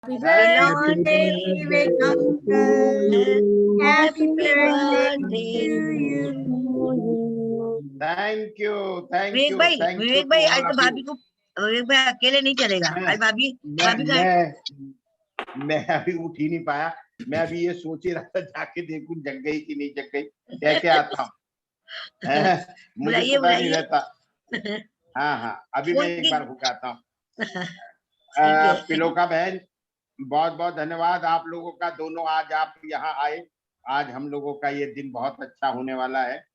Happy Belated birthday, Vivek uncle. Happy birthday to you. Thank you, thank Vivek you, भाई, thank you Vivek to भाई, आज all तो of you. भाभी को, विवेक भाई अकेले नहीं चलेगा। आज भाभी, भाभी का मैं अभी उठ ही नहीं पाया। मैं अभी ये सोच ही रहा था जाके देखूं जग गई कि नहीं जग गई, कह के आता हूँ। मुझे बुलाइए पता नहीं बुलाइए। रहता। हाँ, अभी मैं एक बार होके आता हूँ। ठीक है। पिलोका बहन, बहुत बहुत धन्यवाद आप लोगों का। दोनों आज आप यहाँ आए, आज हम लोगों का ये दिन बहुत अच्छा होने वाला है,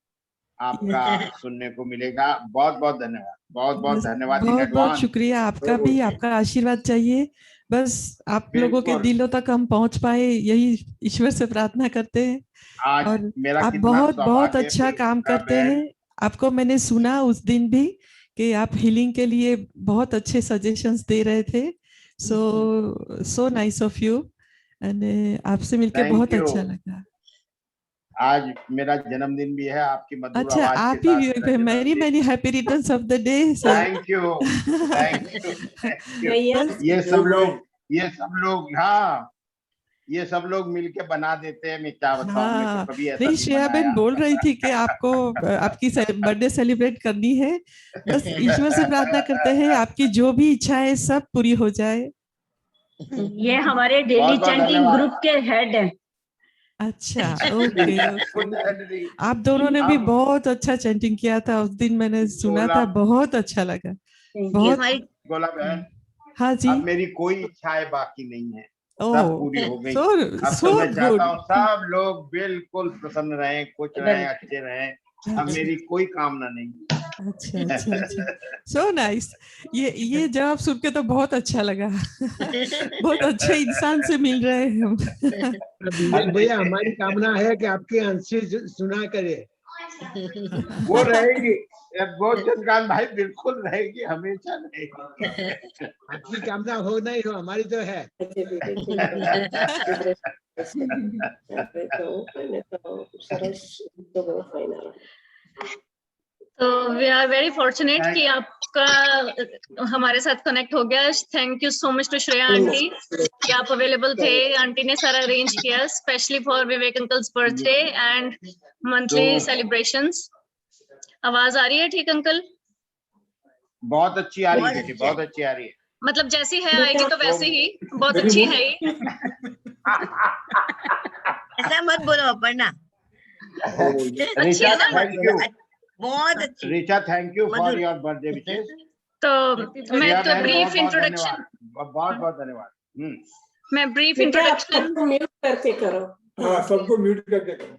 आपका सुनने को मिलेगा। बहुत बहुत धन्यवाद, बहुत बहुत धन्यवाद इन बहुत बहुत एडवांस। शुक्रिया आपका भी, आपका आशीर्वाद चाहिए। बस आप लोगों के दिलों तक हम पहुंच पाए, यही ईश्वर से प्रार्थना करते हैं। आज और मेरा आप कितना बहुत बहुत सौभाग्य है अच्छा काम पिलोका करते बहन। हैं। आपको मैंने सुना उस दिन भी कि आप हीलिंग के लिए बहुत अच्छे सजेशंस दे रहे थे। So nice of you. And आपसे मिलके थैंक बहुत यू। अच्छा लगा। आज मेरा जन्मदिन भी है, आपकी मधुर अच्छा, आवाज के आप साथ मेरा ही मैनी जन्मदिन। Many happy returns of the day sir. Thank you, thank you, thank you. ये सब लोग हाँ, ये सब लोग मिलके बना देते हैं। मैं क्या बताऊं, मैं तो हाँ, कभी ऐसा नहीं, नहीं श्रेया बनाया। बहन बोल रही थी कि आपको आपकी बर्थडे सेलिब्रेट करनी है। बस ईश्वर से प्रार्थना करते हैं आपकी जो भी इच्छा है सब पूरी हो जाए। ये हमारे डेली चैंटिंग ग्रुप के हेड हैं। अच्छा, ओके ओके। आप दोनों ने भी बहुत अच्छा चैंटिंग किया था उस दिन, मैंने सुना था, बहुत अच्छा लगा। बहुत। गोला बहन, हाँ जी। अब मेरी कोई इच्छाएं बाकी नहीं है, सब ओह, पूरी हो गई। अब सो तो मैं चाहता गुड। हूँ सब लोग बिल्कुल प्रसन्न रहें, खुश रहें, अच्छे रहें। अब मेरी कोई कामना नहीं। अच्छा अच्छा अच्छा, सो नाइस। ये जवाब सुन के तो बहुत अच्छा लगा। बहुत अच्छे इंसान से मिल रहे हैं हम। भैया, हमारी कामना है कि आपकी हंसी सुना करे। वो रहेगी, वो चंद्रकांत भाई बिल्कुल रहेगी, हमेशा रहेगी। आपकी कामना हो नहीं हो, हमारी तो है। तो वी आर वेरी फॉर्चुनेट कि आपका हमारे साथ कनेक्ट हो गया। Thank you so much to Shreya aunty कि आप अवेलेबल थे। आंटी ने सारा अरेंज किया specially for Vivek uncle's birthday and monthly celebrations. आवाज आ रही है ठीक अंकल? बहुत अच्छी आ रही है बेटी, बहुत अच्छी आ रही है। मतलब जैसी है आएगी तो वैसे ही बहुत अच्छी है ही। ऐसा मत बोलो अपर्णा। Richa, thank you. बहुत अच्छी। Richa, thank you for your birthday wishes. तो मैं तो ब्रीफ इंट्रोडक्शन, बहुत बहुत धन्यवाद। मैं ब्रीफ इंट्रोडक्शन म्यूट करके करो। हाँ, सबको म्यूट करके करो।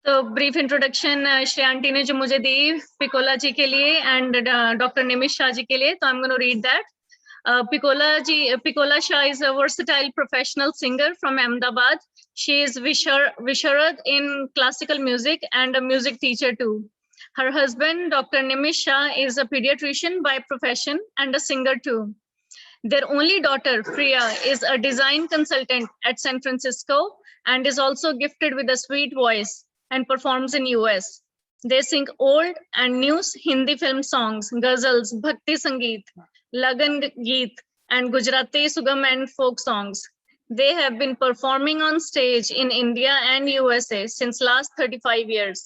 तो ब्रीफ इंट्रोडक्शन श्रेया आंटी ने जो मुझे दी पिकोला जी के लिए एंड डॉक्टर निमिष शाह जी के लिए, तो I am gonna read that. Pikola Shah is a versatile professional singer from Ahmedabad. She is Visharad in classical music and a music teacher too. Her husband, Dr. Nimish Shah, is a pediatrician by profession and a singer too. Their only daughter, Priya, is a design consultant at San Francisco and is also gifted with a sweet voice and performs in US. They sing old and new Hindi film songs, ghazals, bhakti sangeet, Lagan Geet, and Gujarati Sugam and folk songs. They have been performing on stage in India and USA since last 35 years.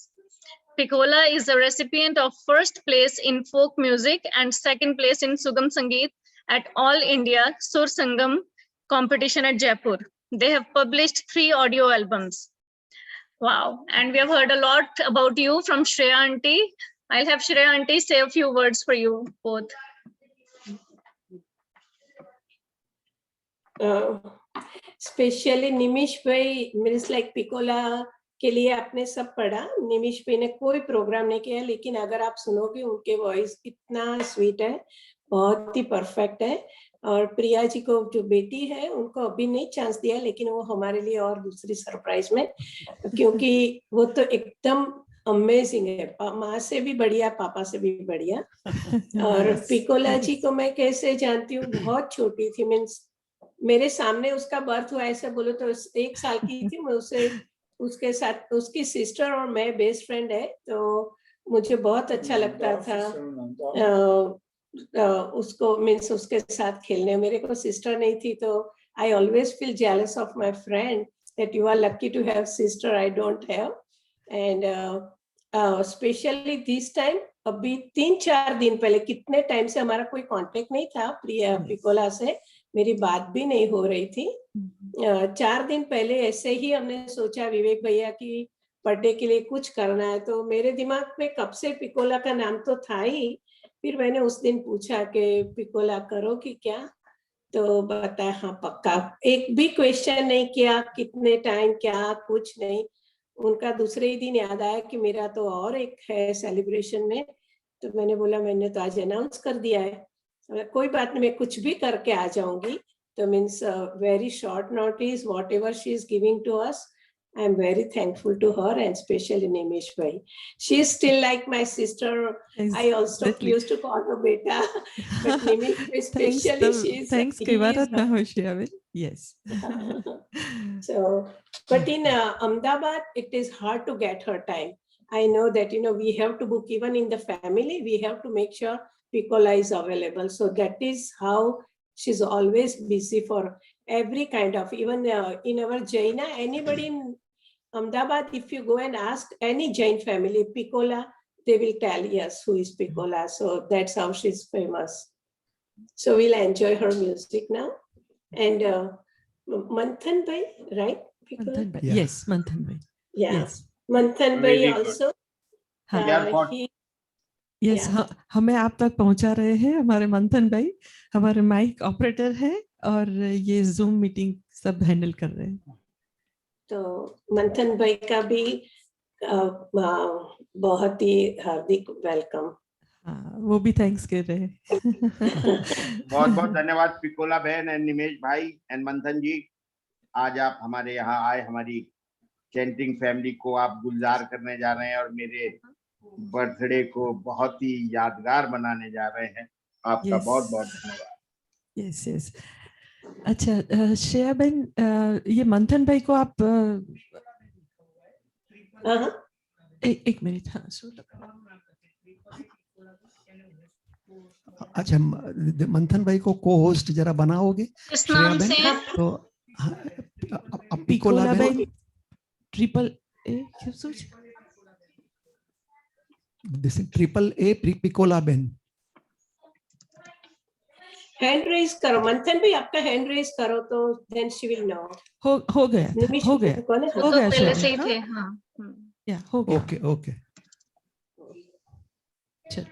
Pikola is a recipient of first place in folk music and second place in Sugam Sangeet at All India Sur Sangam competition at Jaipur. They have published 3 audio albums. Wow. And we have heard a lot about you from Shreya Aunty. I'll have Shreya Aunty say a few words for you both. Specially Nimish भाई, means like पिकोला के लिए आपने सब पढ़ा। निमिष भाई ने कोई programme नहीं किया, लेकिन अगर आप सुनोगे उनके वॉइस इतना स्वीट है, बहुत ही परफेक्ट है। और प्रिया जी को जो बेटी है उनको अभी नहीं चांस दिया, लेकिन वो हमारे लिए और दूसरी सरप्राइज में, क्योंकि वो तो एकदम अमेजिंग है, माँ से भी बढ़िया, पापा से भी बढ़िया। और पिकोला जी को मैं कैसे जानती हूँ, बहुत छोटी थी, मीन्स मेरे सामने उसका बर्थ हुआ, ऐसा बोलो तो 1 साल की थी मैं। उसके साथ उसकी सिस्टर और मैं बेस्ट फ्रेंड है, तो मुझे बहुत अच्छा लगता था उसको मीन्स उसके साथ खेलने। मेरे को सिस्टर नहीं थी तो I always feel jealous of my friend that you are lucky to have sister, I don't have. And specially this time, अभी 3-4 दिन पहले, कितने टाइम से हमारा कोई कांटेक्ट नहीं था प्रिया पिकोला से, मेरी बात भी नहीं हो रही थी। 4 दिन पहले ऐसे ही हमने सोचा विवेक भैया की बर्थडे के लिए कुछ करना है, तो मेरे दिमाग में कब से पिकोला का नाम तो था ही। फिर मैंने उस दिन पूछा कि पिकोला करोगी क्या, तो बताया हाँ पक्का। एक भी क्वेश्चन नहीं किया कितने टाइम क्या, कुछ नहीं। उनका दूसरे ही दिन याद आया कि मेरा तो और एक है सेलिब्रेशन में, तो मैंने बोला मैंने तो आज अनाउंस कर दिया है, कोई बात नहीं, मैं कुछ भी करके आ जाऊंगी। तो means very short notice, whatever she is giving to us, I am very thankful to her, and especially Nimish bhai. She is still like my sister. I also Exactly. used to call her beta, but Nimish especially, she is. Thanks he के is बाद ना her. हो Shreyaben. Yes. So, but in Ahmedabad, it is hard to get her time. I know that, we have to book, even in the family, we have to make sure Picola is available. So that is how she's always busy for every kind of, even in our Jaina, anybody in Ahmedabad, if you go and ask any Jain family, Picola, they will tell yes, who is Picola. So that's how she's famous. So we'll enjoy her music now. And Manthan bhai, right? Picola? Manthan bhai. Yeah. Yes, Manthan bhai. Yeah. Yes. Manthan bhai Very good. also. हाँ. Airport. Yes, Yeah. हमें आप तक पहुंचा रहे हैं हमारे मंथन भाई, हमारे माइक ऑपरेटर हैं और ये जूम मीटिंग सब हैंडल कर रहे हैं। तो मंथन भाई का भी बहुत ही हार्दिक वेलकम। हाँ, वो भी थैंक्स कर रहे हैं। बहुत बहुत धन्यवाद पिकोला बहन एंड निमेश भाई एंड मंथन जी, आज आप हमारे यहाँ आए, हमारी चैंटिंग फैमिली को आप गुलजार करने जा रहे हैं और मेरे बर्थडे को बहुत ही यादगार बनाने जा रहे हैं। आपका Yes. बहुत बहुत धन्यवाद। Yes yes. अच्छा श्रेया बहन, ये मंथन भाई को आप एक मिनट, हाँ अच्छा मंथन भाई को को होस्ट जरा बनाओगे इस श्रेया नाम बहन? से तो पिकोला बहन ट्रिपल ए क्यों सोच दिस ट्रिपल ए पिकोला बहन। हैंड रेज करो मंथन भाई, आपका हैंड रेज करो तो देन शी विल नो। हो गया निमिष हो गया कौन है? हो तो गया पहले श्रेया से ही बहन, थे। हाँ? हाँ। या हो गया। ओके ओके चल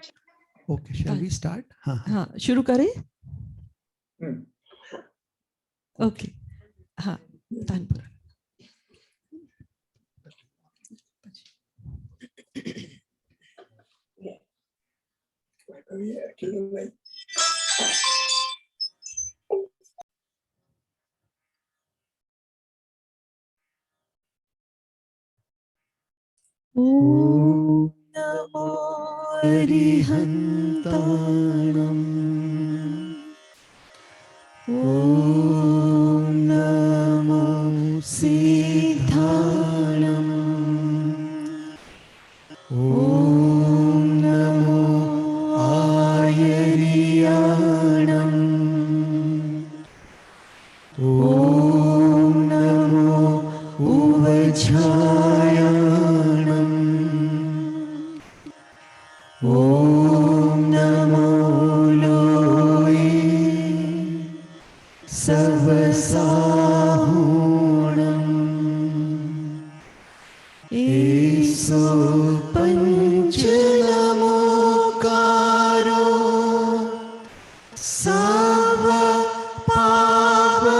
ओके, शैल वी स्टार्ट? हाँ हाँ शुरू करें। ओके हाँ तानपुरा। ओम नमो अरिहंताणम्, ओम नमो सिद्धाणम्, ओम नमो आयर्याणम्, ओम नमो उवझायाणम्, ओम नमो लोये सर्वसाहुणम्, एसो पंचनमोकारो सर्व पापपणासनो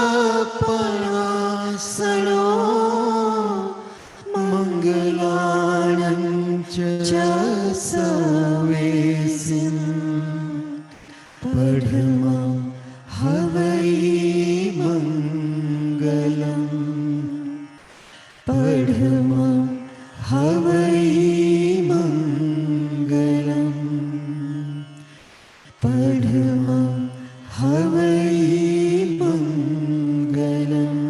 मंगलानं च सवेसिं पठमं हवै मंगलम्, पठमं हवै मंगलम्, पठमं हवै मंगलम्।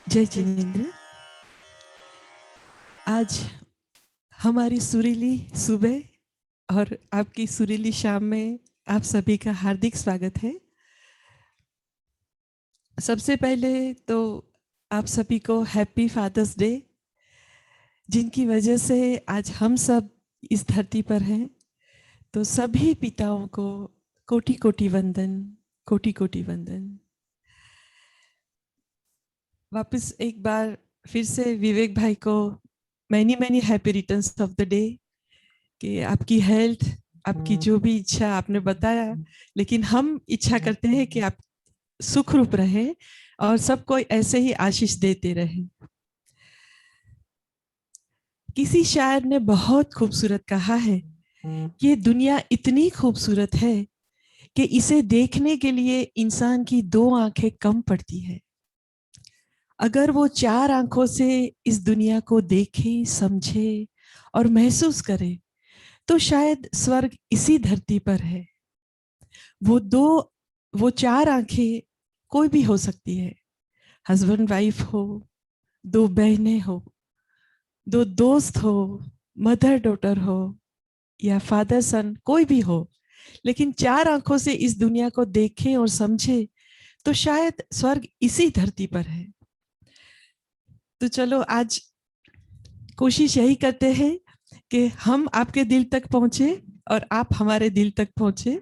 जय जिनेन्द्र। आज हमारी सुरीली सुबह और आपकी सुरीली शाम में आप सभी का हार्दिक स्वागत है। सबसे पहले तो आप सभी को हैप्पी फादर्स डे, जिनकी वजह से आज हम सब इस धरती पर हैं। तो सभी पिताओं को कोटि कोटि वंदन, कोटि कोटि वंदन। वापस एक बार फिर से विवेक भाई को many happy returns of the day, कि आपकी हेल्थ, आपकी जो भी इच्छा आपने बताया, लेकिन हम इच्छा करते हैं कि आप सुखरूप रहें और सबको ऐसे ही आशीष देते रहें। किसी शायर ने बहुत खूबसूरत कहा है कि ये दुनिया इतनी खूबसूरत है कि इसे देखने के लिए इंसान की 2 आंखें कम पड़ती है। अगर वो 4 आंखों से इस दुनिया को देखे, समझे और महसूस करे तो शायद स्वर्ग इसी धरती पर है। वो 4 आंखें कोई भी हो सकती है, हस्बैंड वाइफ हो, 2 बहनें हो, 2 दोस्त हो, मदर डॉटर हो या फादर सन, कोई भी हो, लेकिन 4 आंखों से इस दुनिया को देखें और समझे तो शायद स्वर्ग इसी धरती पर है। तो चलो आज कोशिश यही करते हैं कि हम आपके दिल तक पहुंचे और आप हमारे दिल तक पहुंचे।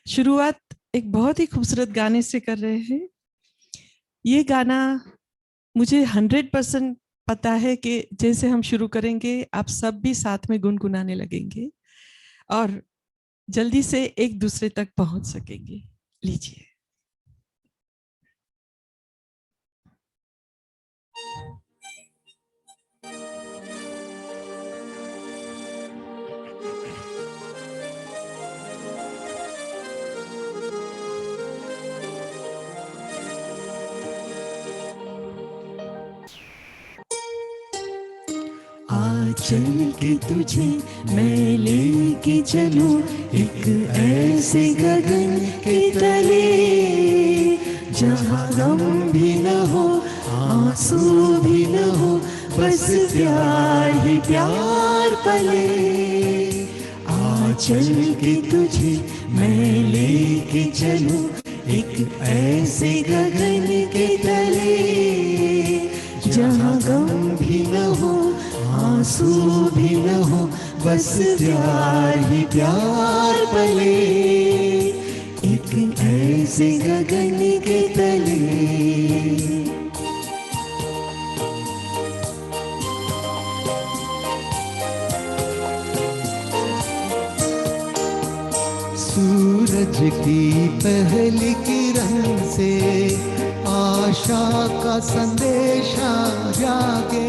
शुरुआत एक बहुत ही खूबसूरत गाने से कर रहे हैं। ये गाना मुझे 100% पता है कि जैसे हम शुरू करेंगे आप सब भी साथ में गुनगुनाने लगेंगे और जल्दी से एक दूसरे तक पहुंच सकेंगे। लीजिए। चल के तुझे मैं लेके चलूं एक ऐसे गगन के तले, जहाँ गम भी न हो, आंसू भी न हो, बस प्यार ही प्यार पले। आ चल के तुझे मैं लेके चलूं एक ऐसे गगन के तले, जहाँ गम भी न हो, आंसू भी न हो, बस प्यार ही प्यार पले। एक ऐसे गगन के तले। सूरज की पहली किरण से आशा का संदेशा जागे,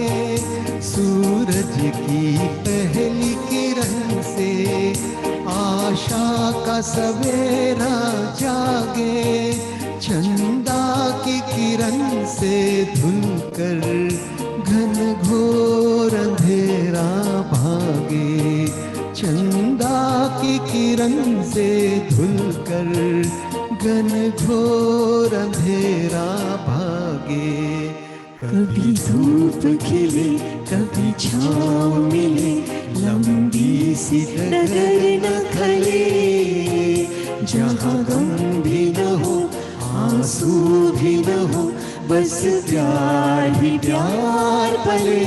सूरज की पहली किरण से आशा का सवेरा जागे, चंदा की किरण से धुलकर घन घोर अंधेरा भागे, चंदा की किरण से धुलकर घन घोर अंधेरा भागे। कभी धूप खिले, कभी छाँव मिले, लंबी सी डगर न खले, जहाँ गम भी न हो, आंसू भी न हो, बस प्यार ही प्यार पले।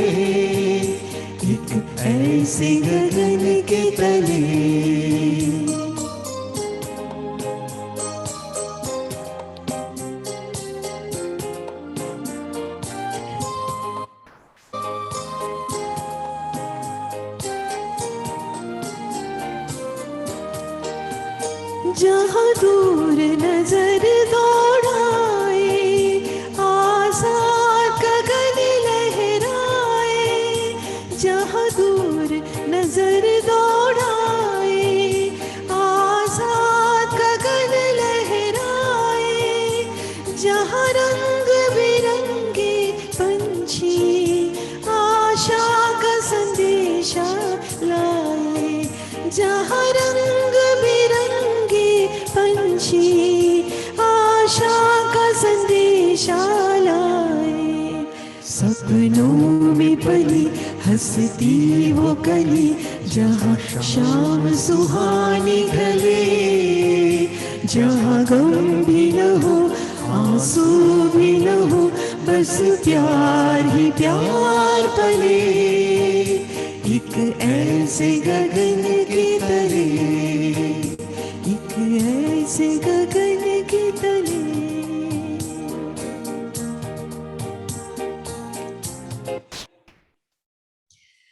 एक ऐसे गगन के तले। जहाँ दूर नजर दौड़ाए, आजाद गगन लहराए, जहाँ दूर नजर दौड़ाए, आजाद गगन लहराए, जहाँ रंग बिरंगे पंछी आशा का संदेशा लाए, जहाँ रंग बिरंगे पंछी आशा का संदेशा लाए। सपनों में पली हंसती वो गली जहाँ शाम सुहानी ढले, जहाँ गम भी न हो आंसू भी न हो, बस प्यार ही प्यार पले, एक ऐसे गगन की तरह, एक ऐसे गगन की तरह।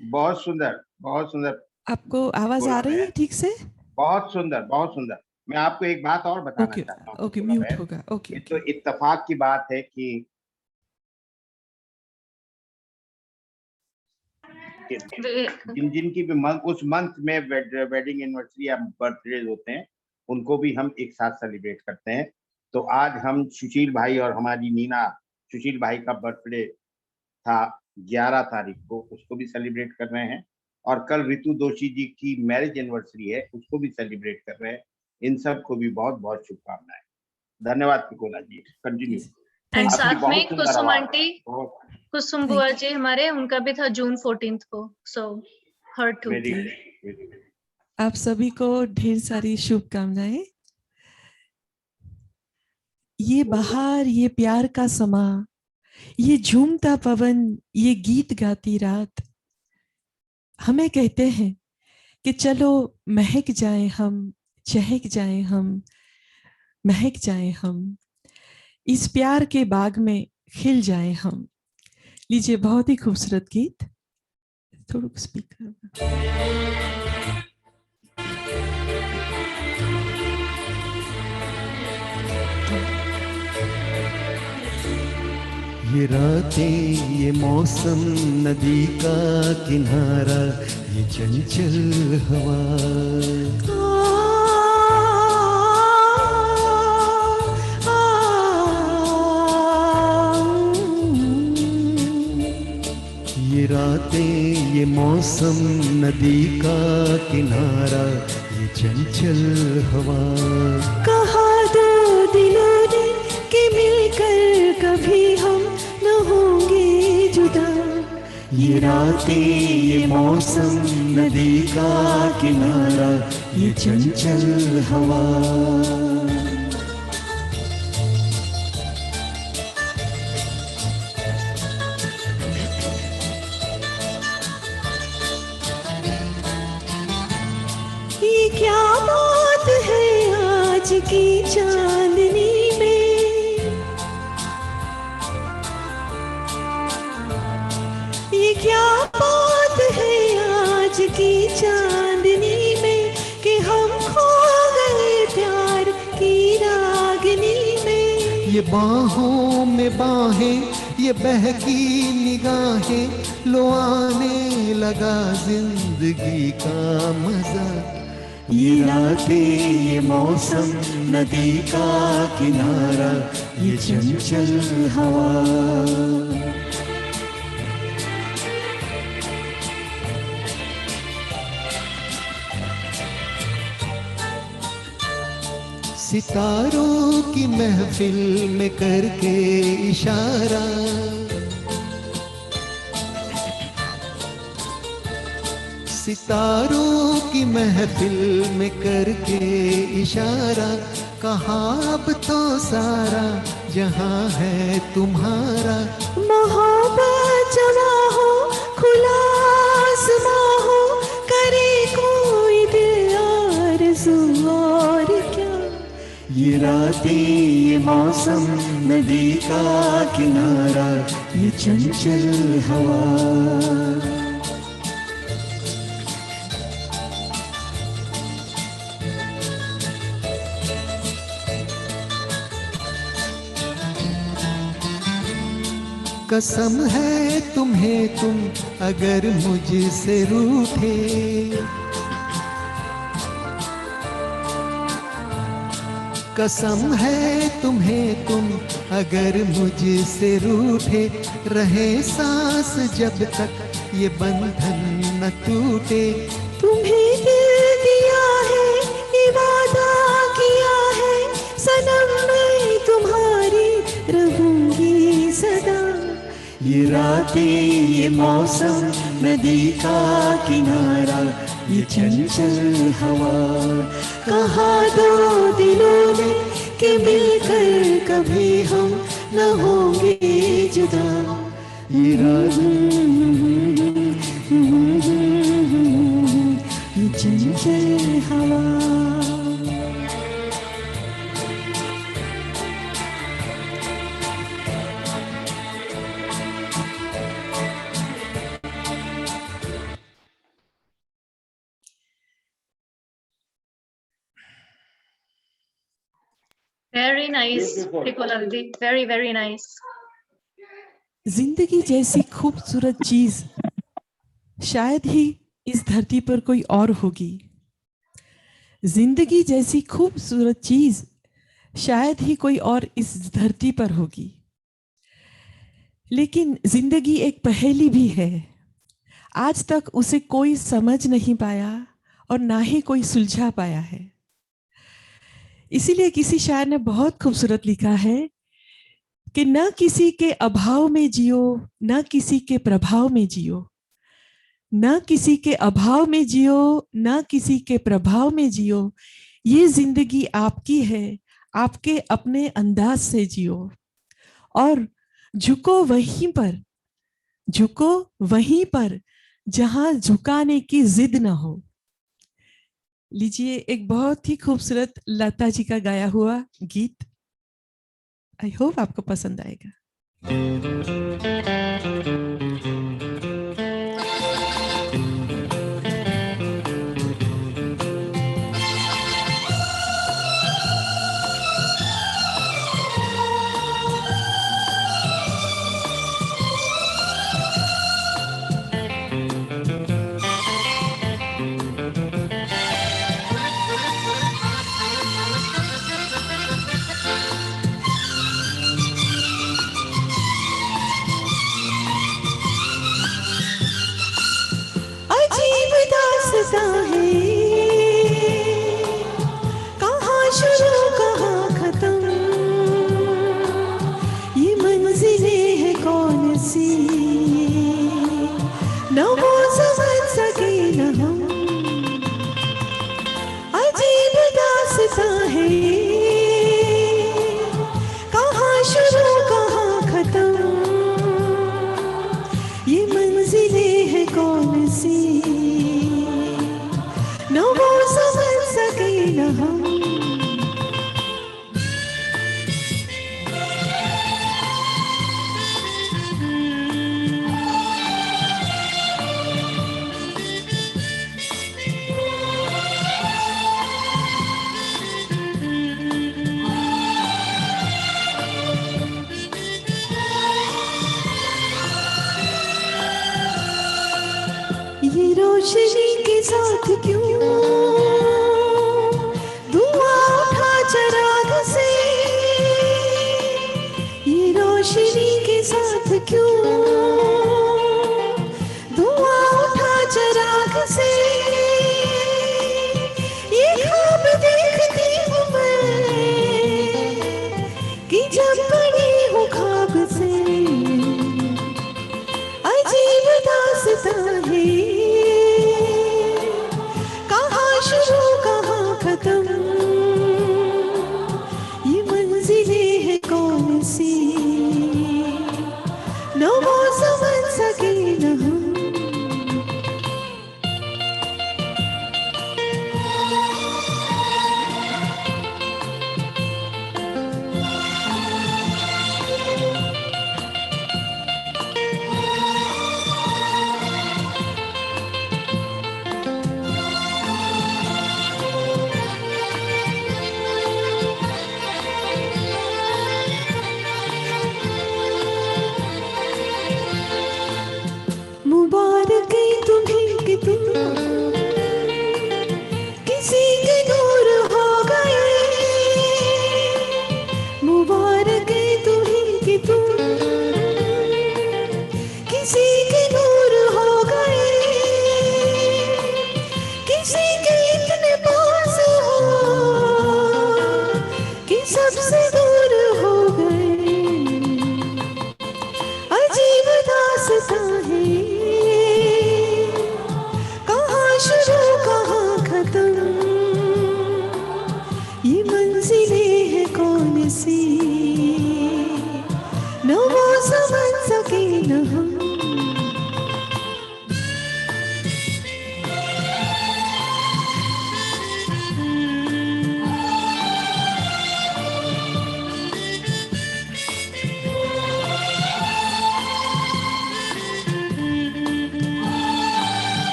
बहुत सुंदर, बहुत सुंदर। आपको आवाज आ रही है ठीक से? बहुत सुंदर, बहुत सुंदर। मैं आपको एक बात और बताना ओके चाहता हूँ। ओके, म्यूट होगा। ओके ये तो इत्तेफाक की बात है कि जिनकी भी उस मंथ में वेडिंग एनिवर्सरी या बर्थडे होते हैं, उनको भी हम एक साथ सेलिब्रेट करते हैं। तो आज हम सुशील भाई और हमारी नीना, सुशील भाई का बर्थडे था 11 तारीख को, उसको भी सेलिब्रेट कर रहे हैं। और कल ऋतु दोषी जी की मैरिज एनिवर्सरी है, उसको भी सेलिब्रेट कर रहे हैं। इन सब को भी बहुत बहुत शुभकामनाएं। धन्यवाद पिकोला जी, कंटिन्यू। एंड Thank साथ में कुसुम आंटी, कुसुम बुआ जी हमारे, उनका भी था जून 14 को। सो हर टू। आप सभी को ढेर सारी शुभकामनाएं। ये बहार, ये प्यार का समा, ये झूमता पवन, ये गीत गाती रात हमें कहते हैं कि चलो महक जाएं हम, चहक जाएं हम, महक जाएं हम, इस प्यार के बाग में खिल जाएं हम। लीजिए, बहुत ही खूबसूरत गीत। थोड़ा स्पीकर। ये रातें, ये मौसम, नदी का किनारा, ये चंचल हवा, ये रातें, ये मौसम, नदी का किनारा, ये चंचल हवा। कहा दो दिलों ने कि मिलकर कभी हम न होंगे जुदा, ये रातें, ये मौसम, नदी का किनारा, ये चंचल हवा। ये क्या बात है आज की चांदनी में, ये क्या बात है आज की चांदनी में, कि हम खो गए प्यार की रागनी में। ये बाहों में बाहें, ये बहकी निगाहें, लो आने लगा जिंदगी का मजा। ये रातें, ये मौसम, नदी का किनारा, ये चंचल हवा। सितारों की महफिल में करके इशारा, सितारों की महफिल में करके इशारा, कहा अब तो सारा जहां है तुम्हारा। मोहब्बत जमा हो, खुला आसमां हो, करे कोई दिल आरज़ू और क्या। ये रातें, ये मौसम, नदी का किनारा, ये चंचल हवा। कसम है तुम्हें तुम अगर मुझसे रूठे, कसम है तुम्हें तुम अगर मुझसे रूठे, रहे सांस जब तक ये बंधन न टूटे। तुम्हें दिल दिया है, ये वादा किया है, सनम मैं तुम्हारी रहूंगी सदा। ये रातें, ये मौसम, नदी का किनारा ये चंचल हवा, कहा दो दिलों ने कि मिलकर कभी हम न होंगे जुदा। ये रात ये चंचल हवा। Very nice, Beautiful. Piccola Didi. Very, very nice. जिंदगी जैसी खूबसूरत चीज शायद ही इस धरती पर कोई और होगी। जिंदगी जैसी खूबसूरत चीज शायद ही कोई और इस धरती पर होगी। लेकिन जिंदगी एक पहेली भी है, आज तक उसे कोई समझ नहीं पाया और ना ही कोई सुलझा पाया है। इसीलिए किसी शायर ने बहुत खूबसूरत लिखा है कि न किसी के अभाव में जियो, न किसी के प्रभाव में जियो, न किसी के अभाव में जियो, न किसी के प्रभाव में जियो। ये जिंदगी आपकी है, आपके अपने अंदाज से जियो। और झुको वहीं पर जहां झुकाने की जिद न हो। लीजिए एक बहुत ही खूबसूरत लता जी का गाया हुआ गीत। आई होप आपको पसंद आएगा। अजीब दास्तां है, कहाँ शुरू कहाँ खत्म, ये मंजिलें हैं कौन सी, न वो समझ सके न हम। अजीब दास्तां है, कहाँ शुरू कहाँ खत्म, ये मंजिलें हैं कौन सी, न वो समझ सके न हम। ये रोशनी के साथ क्यों दूर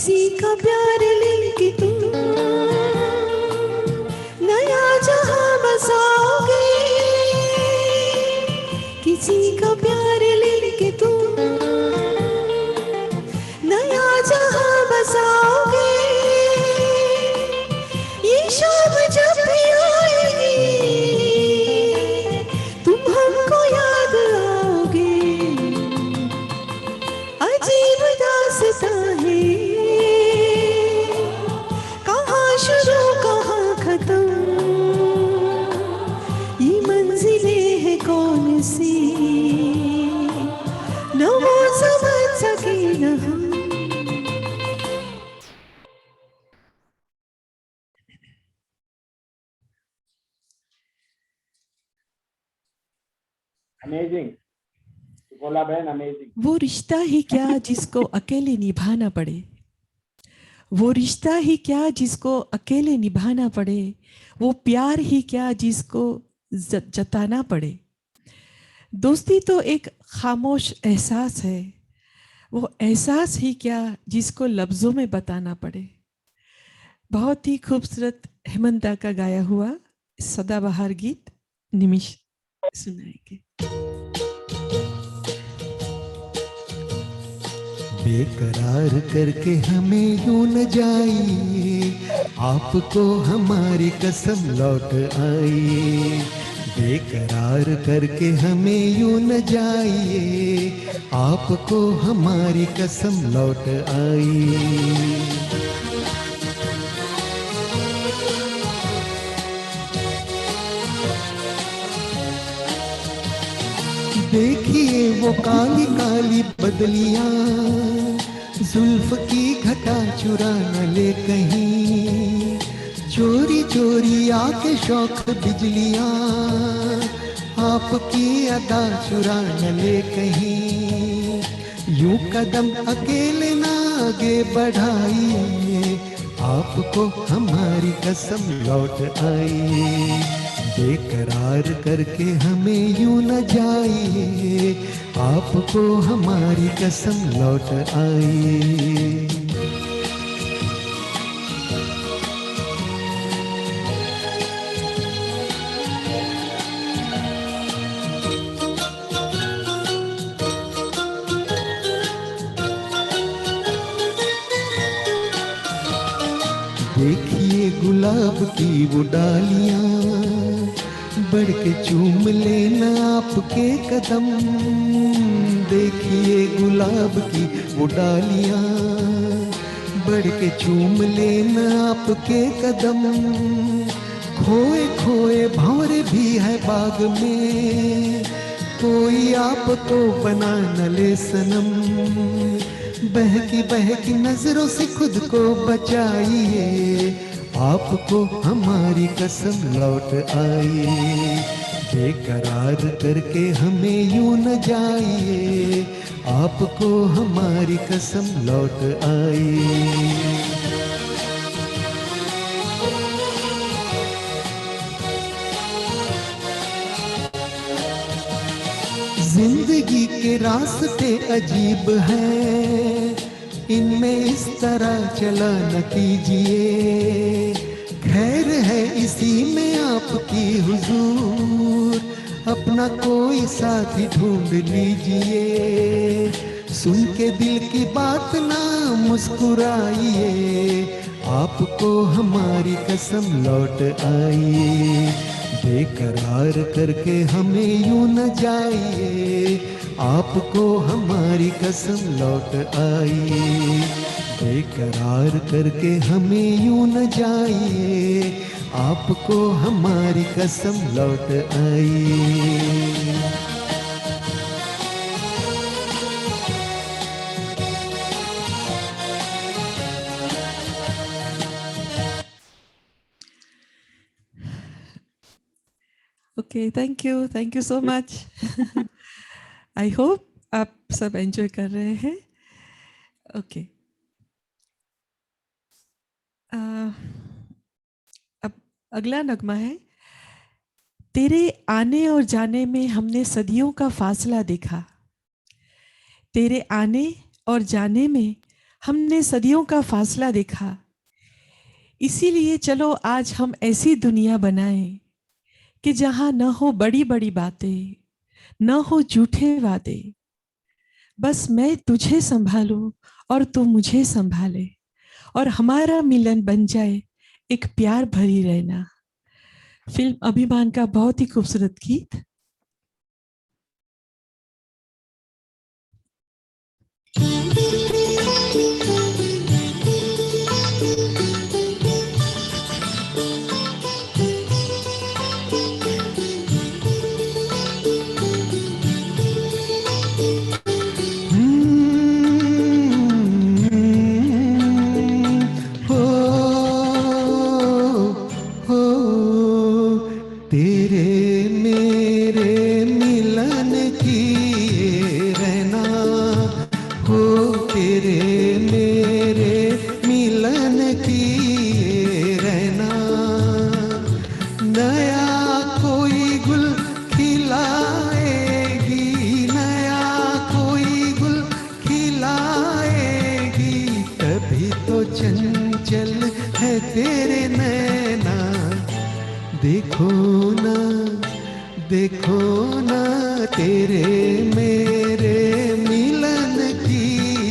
किसी का प्यार लेके तुम नया जहां बसाओगे, किसी का प्यार लेके तुम नया जहां बसाओगे। ये शाम जब भी आएगी तुम हमको याद आओगे। अजीब दास्तां है, कहाँ शुरू कहाँ खत्म, ये मंजिलें है कौन सी, न वो समझ सके न हम। अमेजिंग बोला बहन, अमेजिंग। वो रिश्ता ही क्या जिसको अकेले निभाना पड़े, वो रिश्ता ही क्या जिसको अकेले निभाना पड़े, वो प्यार ही क्या जिसको जताना पड़े। दोस्ती तो एक खामोश एहसास है, वो एहसास ही क्या जिसको लफ्जों में बताना पड़े। बहुत ही खूबसूरत हेमंता का गाया हुआ सदाबहार गीत निमिष सुनाएंगे। बेकरार करके हमें यूं न जाइए, आपको हमारी कसम लौट आई। बेकरार करके हमें यूं न जाइए, आपको हमारी कसम लौट आई। देखिए वो काली काली बदलियां, जुल्फ की घटा चुरा न ले कहीं, चोरी चोरी आके शौक बिजलियां, आपकी अदा चुरा न ले कहीं। यूं कदम अकेले ना आगे बढ़ाइए, आपको हमारी कसम लौट आई। बेकरार करके हमें यूं न जाइए, आपको हमारी कसम लौट आई। देखिए गुलाब की वो डालियां, बढ़ के चूम लेना आपके कदम। देखिए गुलाब की वो डालियां, बढ़ के चूम लेना आपके कदम। खोए खोए भंवरे भी है बाग में, कोई आपको बना न ले सनम। बहकी नजरों से खुद को बचाइए, आपको हमारी कसम लौट आई। बेकरार करके हमें यूं न जाइए, आपको हमारी कसम लौट आई। जिंदगी के रास्ते अजीब हैं, इनमें इस तरह चला न कीजिए। खैर है इसी में आपकी हुजूर, अपना कोई साथी ढूंढ लीजिए। सुन के दिल की बात ना मुस्कुराइए, आपको हमारी कसम लौट आई। बेकरार करके हमें यूं न जाइए, आपको हमारी कसम लौट आई। बेकरार करके हमें यूं न जाइए, आपको हमारी कसम लौट आई। Okay, thank you so much. I hope आप सब एंजॉय कर रहे हैं। ओके, अब अगला नगमा है। तेरे आने और जाने में हमने सदियों का फासला देखा, तेरे आने और जाने में हमने सदियों का फासला देखा, इसीलिए चलो आज हम ऐसी दुनिया बनाएं कि जहां न हो बड़ी बड़ी बातें, न हो झूठे वादे, बस मैं तुझे संभालूं और तू मुझे संभाले, और हमारा मिलन बन जाए एक प्यार भरी रहना। फिल्म अभिमान का बहुत ही खूबसूरत गीत। हो हो तेरे मेरे मिलन की ये रहना, हो तेरे मेरे मिलन की ये रहना। नया कोई गुल खिलाएगी, नया कोई गुल खिलाएगी, तभी तो चंचल है तेरे नैना। देखो ना, देखो ना तेरे मेरे मिलन की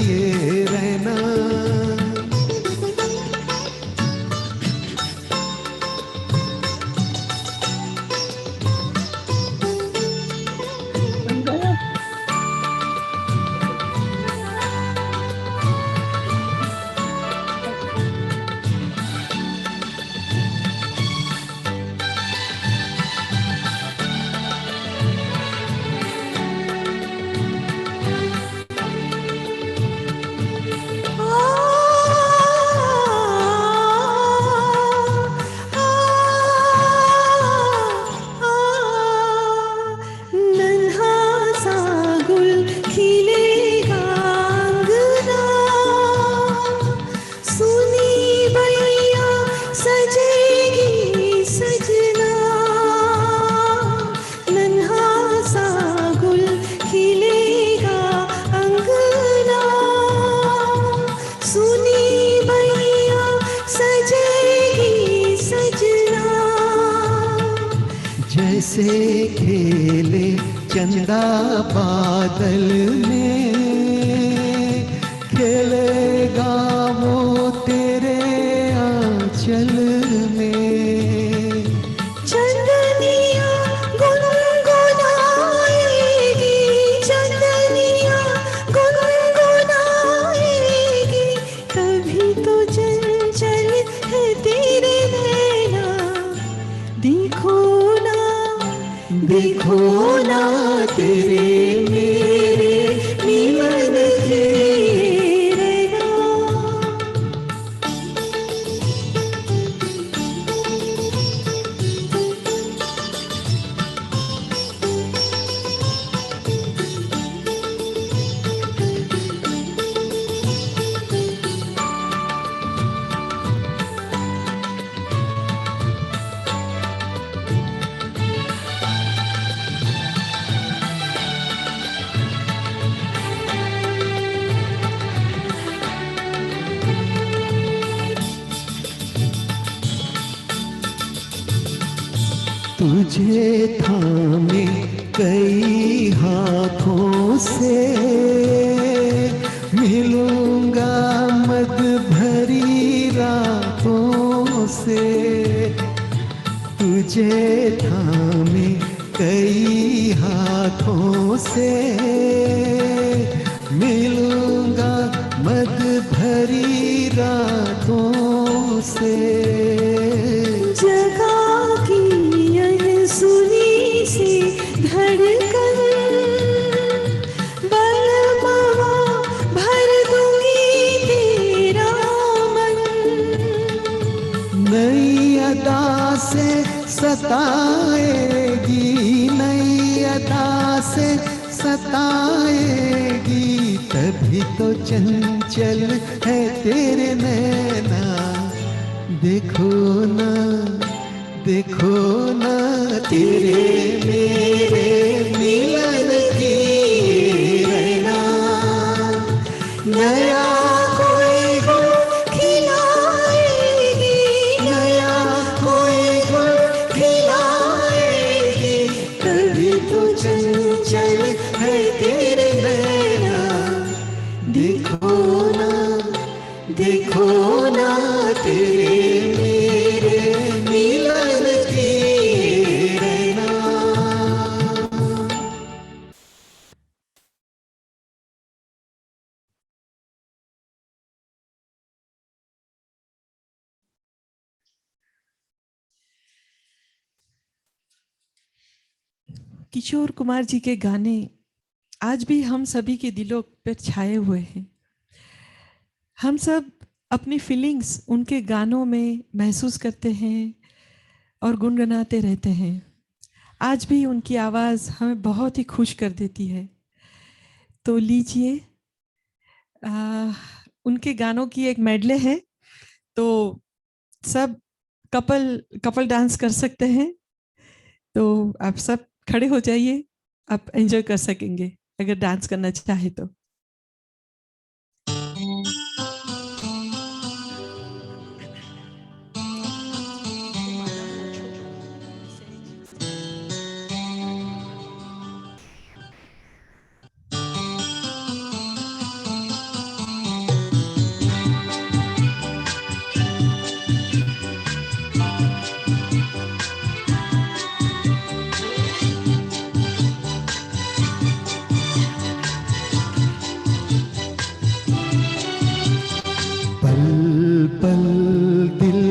ये रहना। नन्हा सा गुल खिलेगा अंगना, सुनी बैया सजेगी सजना। नन्हा सा गुल खिलेगा अंगना, सुनी बैया सजेगी सजना। जैसे खेले चंदा बादल में, खेलेगा वो तेरे आंचल में। चंदनिया गुनगुनाएगी, चंदनिया गुनगुनाएगी, तभी तो चंचल है तेरे नैना। देखो ना, देखो ना तेरे मेरे मिलन की रहना। तुझे थामे कई हाथों से, मिलूंगा मद भरी रातों से। तुझे थामे कई हाथों से, मिलूंगा मद भरी रातों से। जगा की यह सुनी सी धड़कन, बलमवा भर दूंगी तेरा मन। नई अदा से सताएगी, नई अदा से सताएगी, तभी तो चंचल है तेरे नैना। देखो ना, देखो ना तेरे मेरे मिलन की रहना। नया कोई किशोर कुमार जी के गाने आज भी हम सभी के दिलों पर छाए हुए हैं। हम सब अपनी फीलिंग्स उनके गानों में महसूस करते हैं और गुनगुनाते रहते हैं। आज भी उनकी आवाज़ हमें बहुत ही खुश कर देती है। तो लीजिए, उनके गानों की एक मेडले है, तो सब कपल डांस कर सकते हैं। तो आप सब खड़े हो जाइए, आप एंजॉय कर सकेंगे अगर डांस करना चाहे तो। पल पल दिल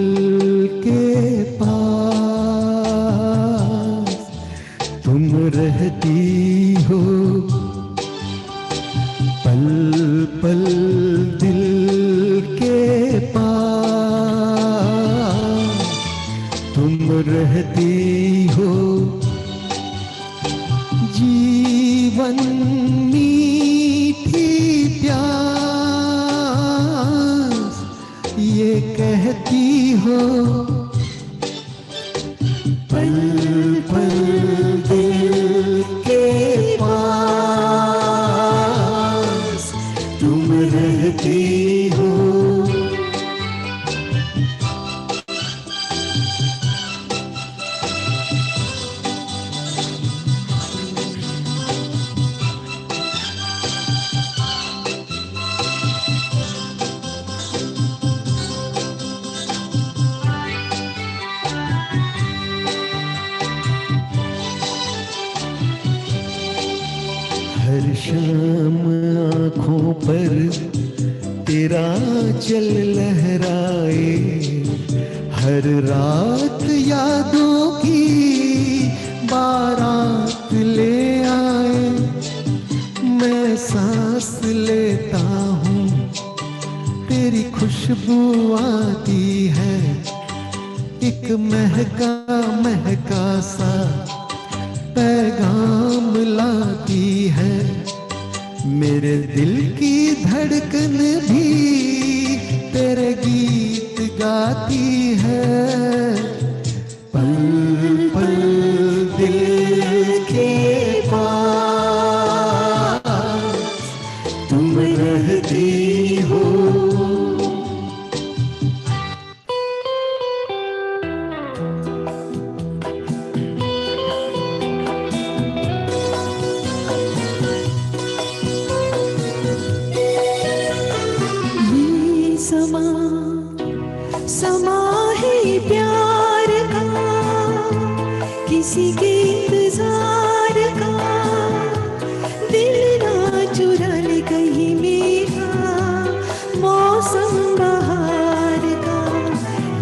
के पास तुम रहती हो, पल पल दिल के पास तुम रहती हो। जीवन मीठी प्यास ये कहती हो, पल पल दिल के पास तुम रहती हो। हर शाम आँखों पर तेरा चल लहराए, हर रात यादों की बारात ले आए। मैं सांस लेता हूँ तेरी खुशबू आती है, एक महका महका सा पैगाम लाती है। मेरे दिल की धड़कन भी तेरे गीत गाती है, पल पल दिल के पास तुम रहती हो। समा है प्यार का, किसी के इंतजार का, दिल ना चुरा ले कहीं मेरा मौसम बहार का।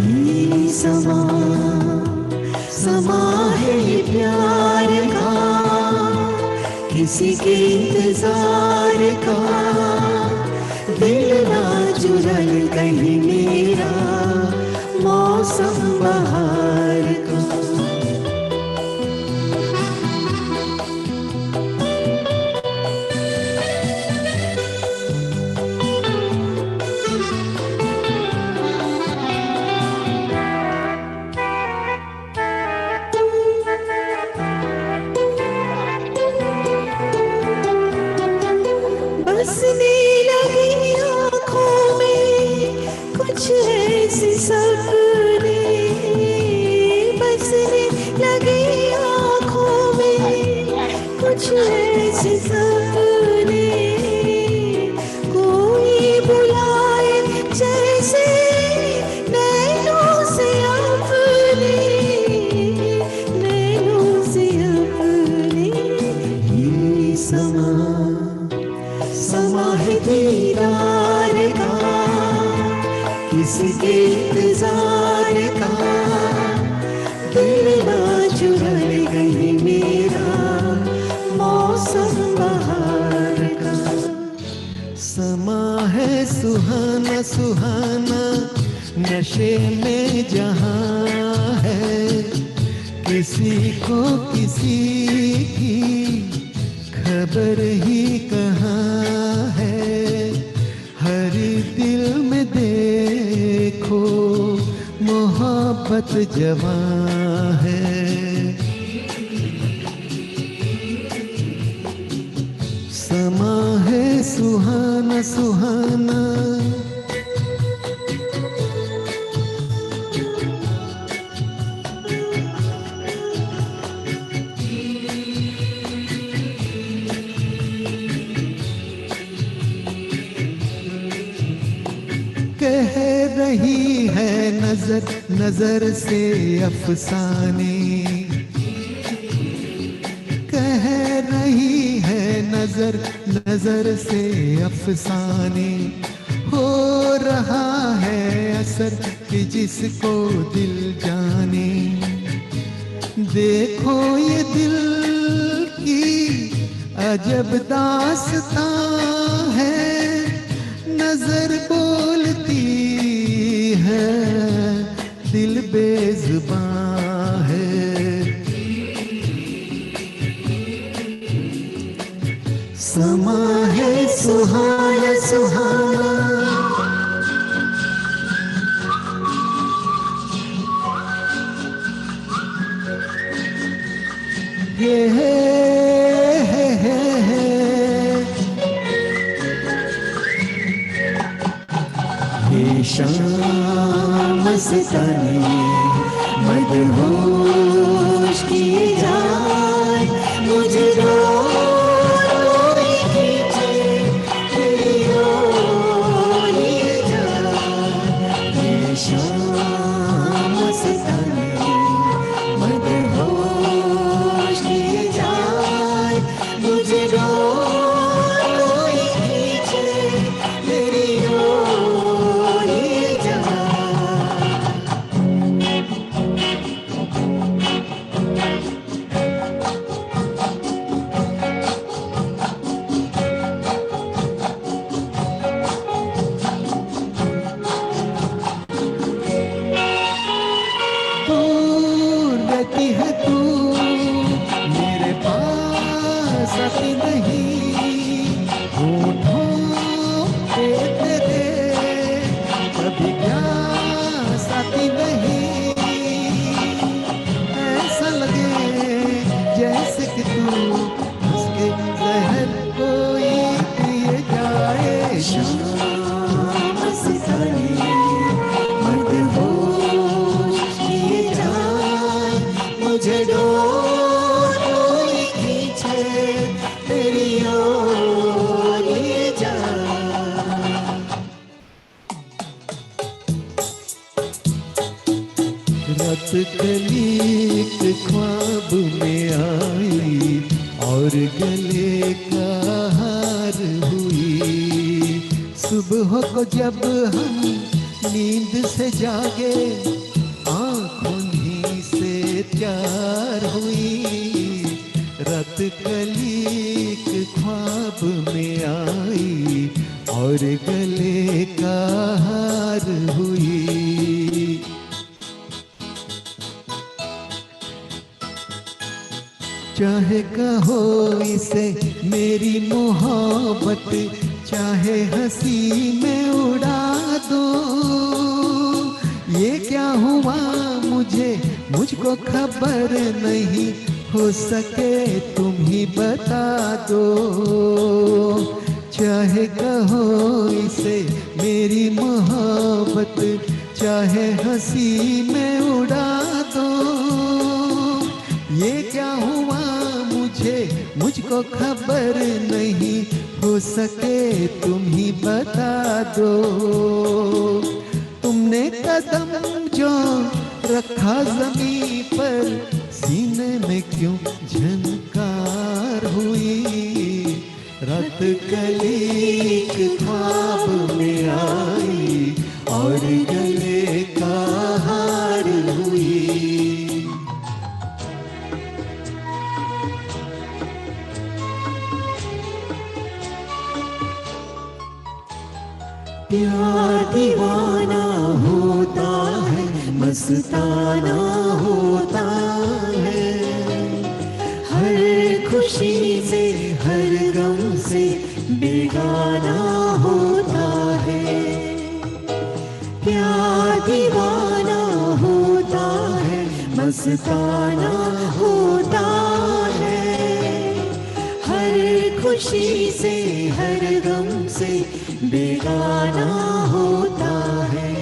ये समा है प्यार का, किसी के इंतजार का, दिल ना चुरा ले कहीं मेरा मौसम बहार का। बसने लगी आँखों में कुछ ऐसे सपने, बसने लगी आँखों में कुछ ऐसे सपने, कोई बुलाए जैसे नैनों से अपने, नैनों से अपने। ये समा है दीदार का, किसी के इंतजार का, दिल ना चुरा ले कहीं मेरा सुहाना सुहाना नशे में जहां है, किसी को किसी की खबर ही कहाँ है। हर दिल में देखो मोहब्बत जवां है। समा है सुहाना सुहाना, कह रही है नजर नजर से अफसाने, कह रही है नजर नजर से अफसाने। हो रहा है असर कि जिसको दिल जाने। देखो ये दिल की अजब दास्तां है, नजर बोलती है दिल बेजुबान है। समा है सुहाना सुहाना, हे शाम मस्तानी मदहोश किए जाए, मुझे रोई खींचे तेरी ओर ले जाए। ये शाम मस्तानी मदहोश किए जाए, मुझे रोई खींचे तेरी ओर ले जाए। दूर रहती है तू मेरे पास आती नहीं, होठों पे तेरे कभी प्यास आती नहीं। ऐसा लगे जैसे कि तू हंस के जहर कोई पिए जाए। शाम सितारे मदहोश किए जाए, मुझे डोर खींचे तेरी ओर ले जाए। रात कलीक ख्वाब में आई और गले का हार हुई। सुबह को जब हम नींद से जागे, आँखों ही से प्यार हुई। रात कलीक ख्वाब में आई और गले का हार हुई। चाहे कहो इसे मेरी मोहब्बत, चाहे हंसी में उड़ा दो। ये क्या हुआ मुझको खबर नहीं, हो सके तुम ही बता दो। चाहे कहो इसे मेरी मोहब्बत, चाहे हंसी में उड़ा दो। ये क्या हुआ मुझको खबर नहीं, हो सके तुम ही बता दो। तुमने कदम जो रखा जमीन पर, सीने में क्यों झनकार हुई। रात कलीक ख्वाब में आई और गले का हार हुई। प्यार दीवाना होता है, मस्ताना होता है, हर खुशी से हर गम से बेगाना होता है। प्यार दीवाना होता है, मस्ताना होता है, हर खुशी से हर गम से बेगाना होता है।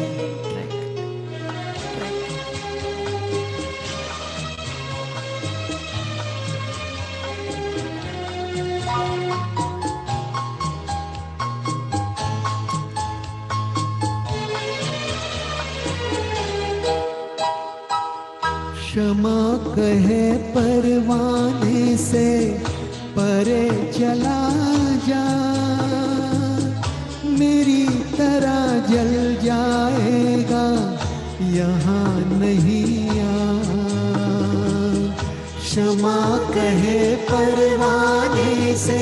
क्षमा कहे परवाने से परे चला जा, मेरी तरह जल जाएगा यहाँ नहीं आ। क्षमा कहे परवाने से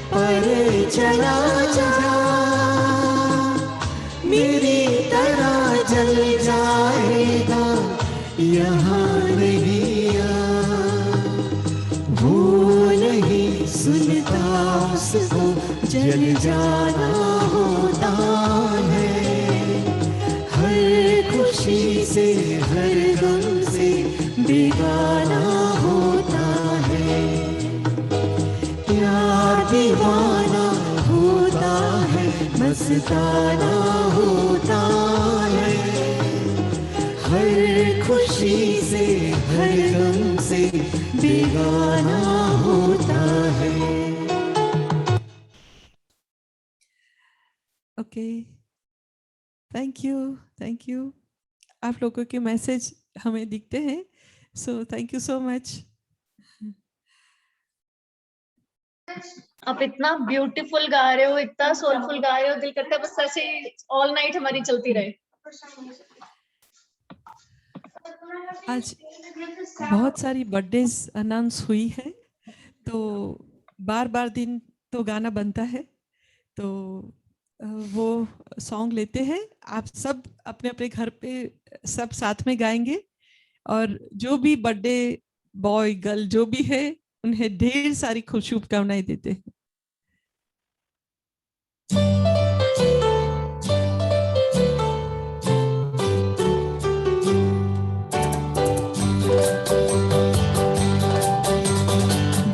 परे चला जा, मेरी तरह जल जाएगा यहाँ नहीं आ। वो नहीं सुनता उसको जल जाना होता है, हर खुशी से हर गम से बेगाना होता है। प्यार दीवाना होता है, मस्ताना होता है, हर खुशी से हर गम से बेगाना होता है। Okay, thank you. आप लोगों के मैसेज हमें दिखते हैं, so thank you so much. आप इतना ब्यूटीफुल गा रहे हो, इतना सोलफुल गा रहे हो, दिल करता है बस ऐसे ऑल नाइट हमारी चलती रहे। आज बहुत सारी बर्थडेज अनाउंस हुई है, तो बार दिन तो गाना बनता है, तो वो सॉन्ग लेते हैं। आप सब अपने अपने घर पे सब साथ में गाएंगे, और जो भी बर्थडे बॉय गर्ल जो भी है उन्हें ढेर सारी शुभकामनाएं देते हैं।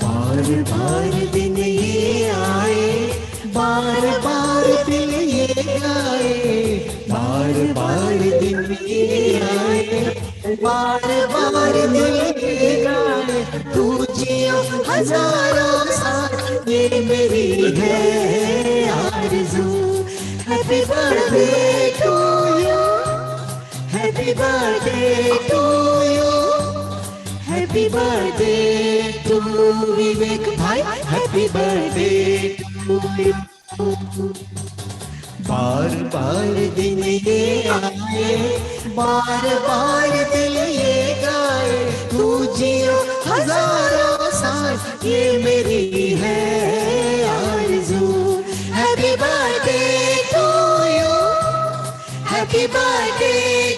बार बार दिन ये आए, बार बार दिन ये आए, बार बार दिन ये आए, बार बार दिन ये आए, तू जियो हजारों साल ये मेरी है आरज़ू। Happy birthday to you, happy birthday to you, happy birthday to Vivek भाई, हैप्पी बर्थडे टू यू। बार बार दिन ये आए, बार बार दिल ये गाए, तू जियो हजारों साल ये मेरी है आरज़ू। Happy birthday to you, happy birthday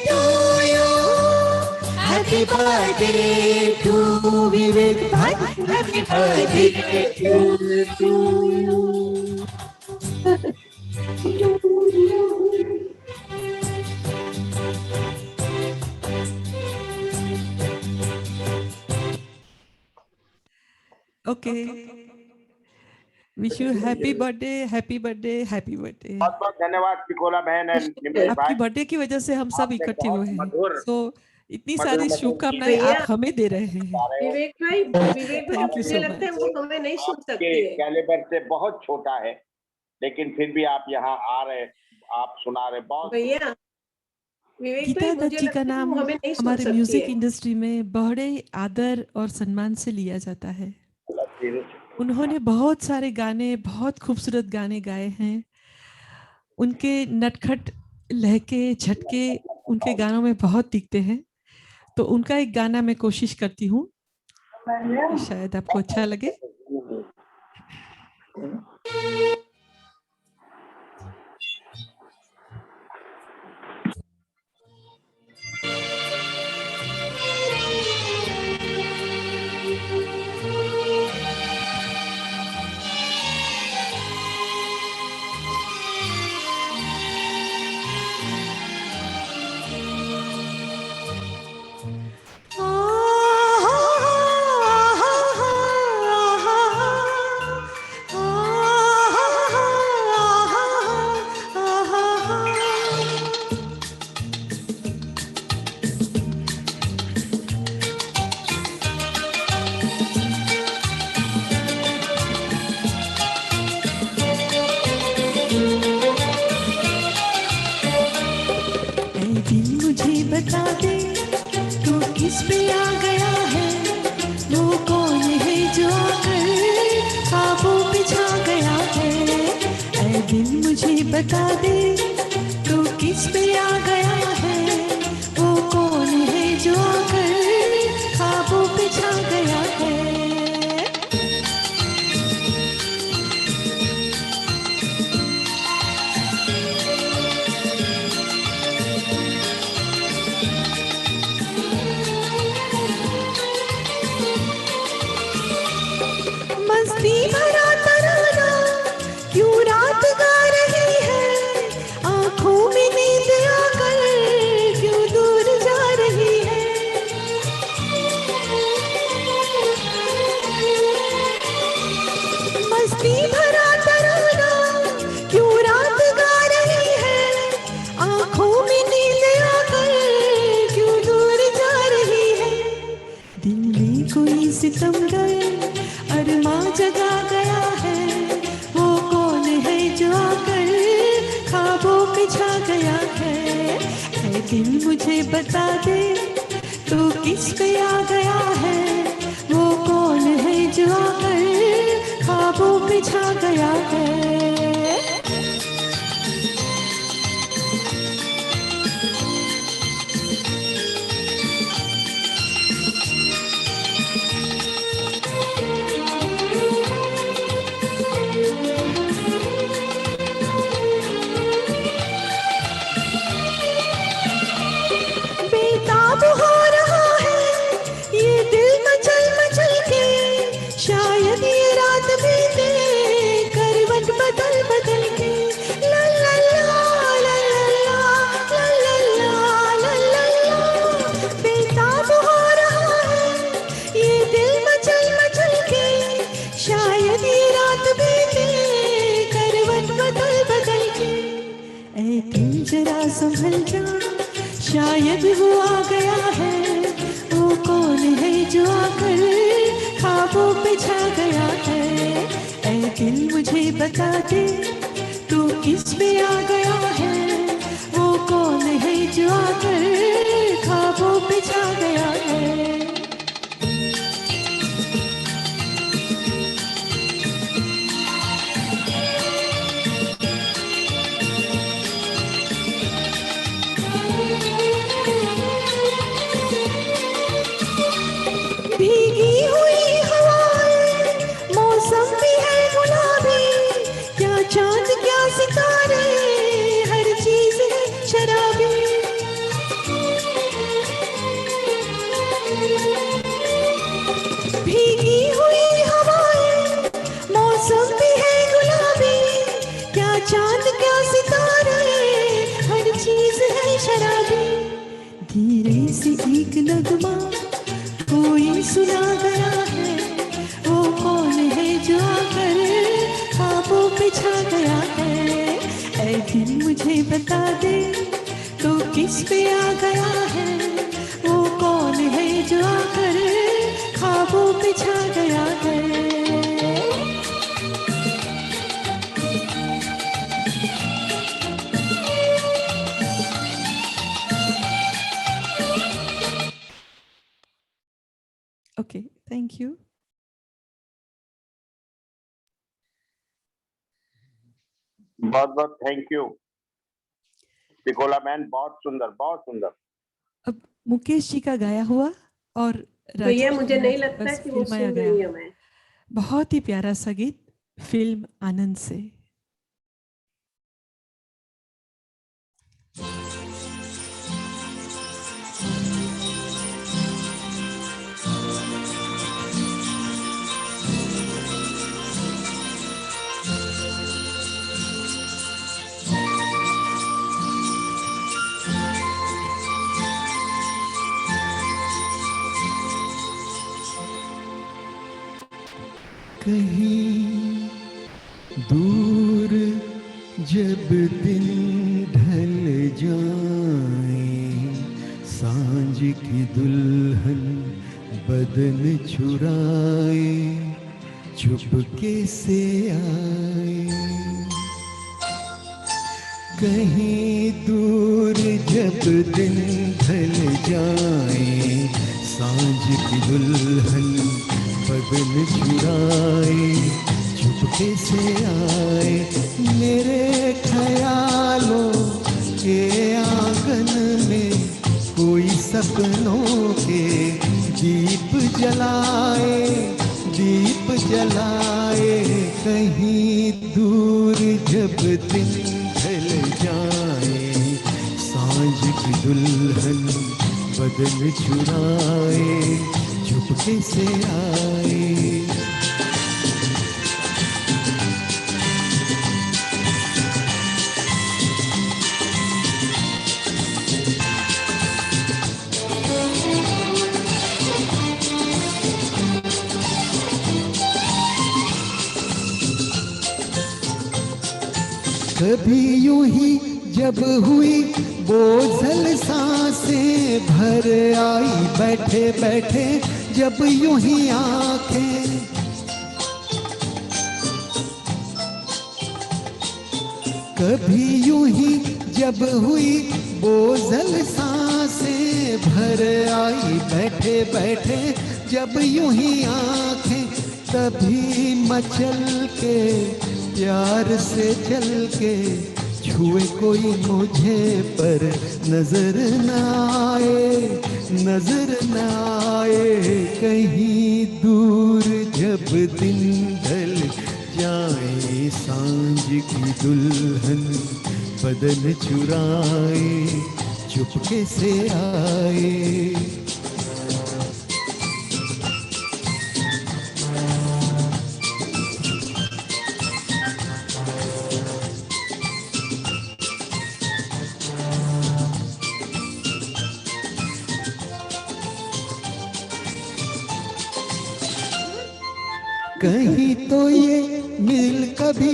to you, happy birthday to Vivek भाई, happy birthday to you. Okay, wish you happy birthday, happy birthday, happy birthday. बहुत बहुत धन्यवाद पिकोला बहन एंड निमेश आपकी भाई। बर्थडे की वजह से हम सब आपने इकट्ठे बहुत हुए हैं, मधुर- तो इतनी मधुर सारी मधुर शुभकामनाएं भैया, आप हमें दे रहे हैं। विवेक भाई, Thank you मुझे so लगता है much. वो हमें नहीं सुन आपके सकती है। कैलिबर से बहुत छोटा है, लेकिन फिर भी आप यहाँ आ रहे, आप सुना रहे, बहुत भैया विवेक गीता भाई, मुझे दत्त जी लगता का है नाम वो हमें नहीं सुन हमारे सकती म्यूजिक है। इंडस्ट्री में बड़े आदर और सम्मान से लिया जाता है। उन्होंने बहुत सारे गाने, बहुत खूबसूरत गाने गाए हैं। उनके नटखट लहके झटके उनके गानों में बहुत दिखते हैं, तो उनका एक गाना मैं कोशिश करती हूँ, शायद आपको अच्छा लगे। पे आ गया है, वो कौन है जो आकर ख्वाबों पे छा गया है। ऐ दिल मुझे बता दे तू किस पे आ गया है, वो कौन है जो आकर ख्वाबों पे छा गया है। मस्ती भरा तराना क्यों रात गा रही है, आंखों में नींद आकर क्यों दूर जा रही है। मस्ती भरा तराना क्यों रात गा रही है, आंखों में नींद आकर क्यों दूर जा रही है। दिल में कोई सितमगर अरमा जगा गया है, वो कौन है जो आकर ख्वाबों पे छा गया है। ऐ दिल मुझे बता दे तू किस पे आ गया है, वो कौन है जो आकर ख्वाबों पे छा गया है। बेताब हो रहा है ये दिल मचल मचल के, शायद ये रात बीते करवट बदल बदल के। ला ला ला ला ला ला ला ला ला ला। बेताब हो रहा है ये दिल मचल मचल के, शायद ये रात बीते करवट बदल बदल के। ऐ दिल जरा संभल जा, शायद वो आ गया है, वो कौन है जो आकर ख्वाबों पे छा गया है। ऐ दिल मुझे बता दे तू किस पे आ गया है, वो कौन है जो आकर ख्वाबों पे छा गया है। भीगी हुई हवाएं, मौसम भी है गुलाबी, क्या चांद क्या सितारे, हर चीज है शराबी। भीगी हुई हवाएं, मौसम भी है गुलाबी, क्या चांद क्या सितारे, हर चीज है शराबी। धीरे से एक नगमा कोई सुना गया है, वो कौन है जो आकर ख्वाबों पे छा गया है। ऐ दिल मुझे बता दे तो किस पे आ गया है, वो कौन है जो आकर ख्वाबों पे छा गया है। Okay, thank you. बहुत बहुत थैंक यू पिकोला मैन, बहुत सुंदर बहुत सुंदर। अब मुकेश जी का गाया हुआ और तो ये राजेश मुझे खन्ना नहीं जी लगता बस कि वो फिल्माया सुन गया। रही है मैं। बहुत ही प्यारा सा गीत फिल्म आनंद से। कहीं दूर जब दिन ढल जाए, सांझ की दुल्हन बदन चुराए चुपके से आए। कहीं दूर जब दिन ढल जाए, सांझ की दुल्हन बदन चुराए चुपके से आए मेरे ख्यालों के आंगन में कोई सपनों के दीप जलाए कहीं दूर जब दिन ढल जाए सांझ की दुल्हन बदन चुराए चुपके से आए। कभी यूं ही जब हुई बोझल सांसें भर आई बैठे बैठे जब यूं ही आंखें कभी यूं ही जब हुई बोझल सांसें भर आई बैठे बैठे जब यूं ही आंखें तभी मचल के प्यार से चल के छुए कोई मुझे पर नजर न आए कहीं दूर जब दिन ढल जाए सांझ की दुल्हन बदन चुराए चुपके से आए। कहीं तो ये मिल कभी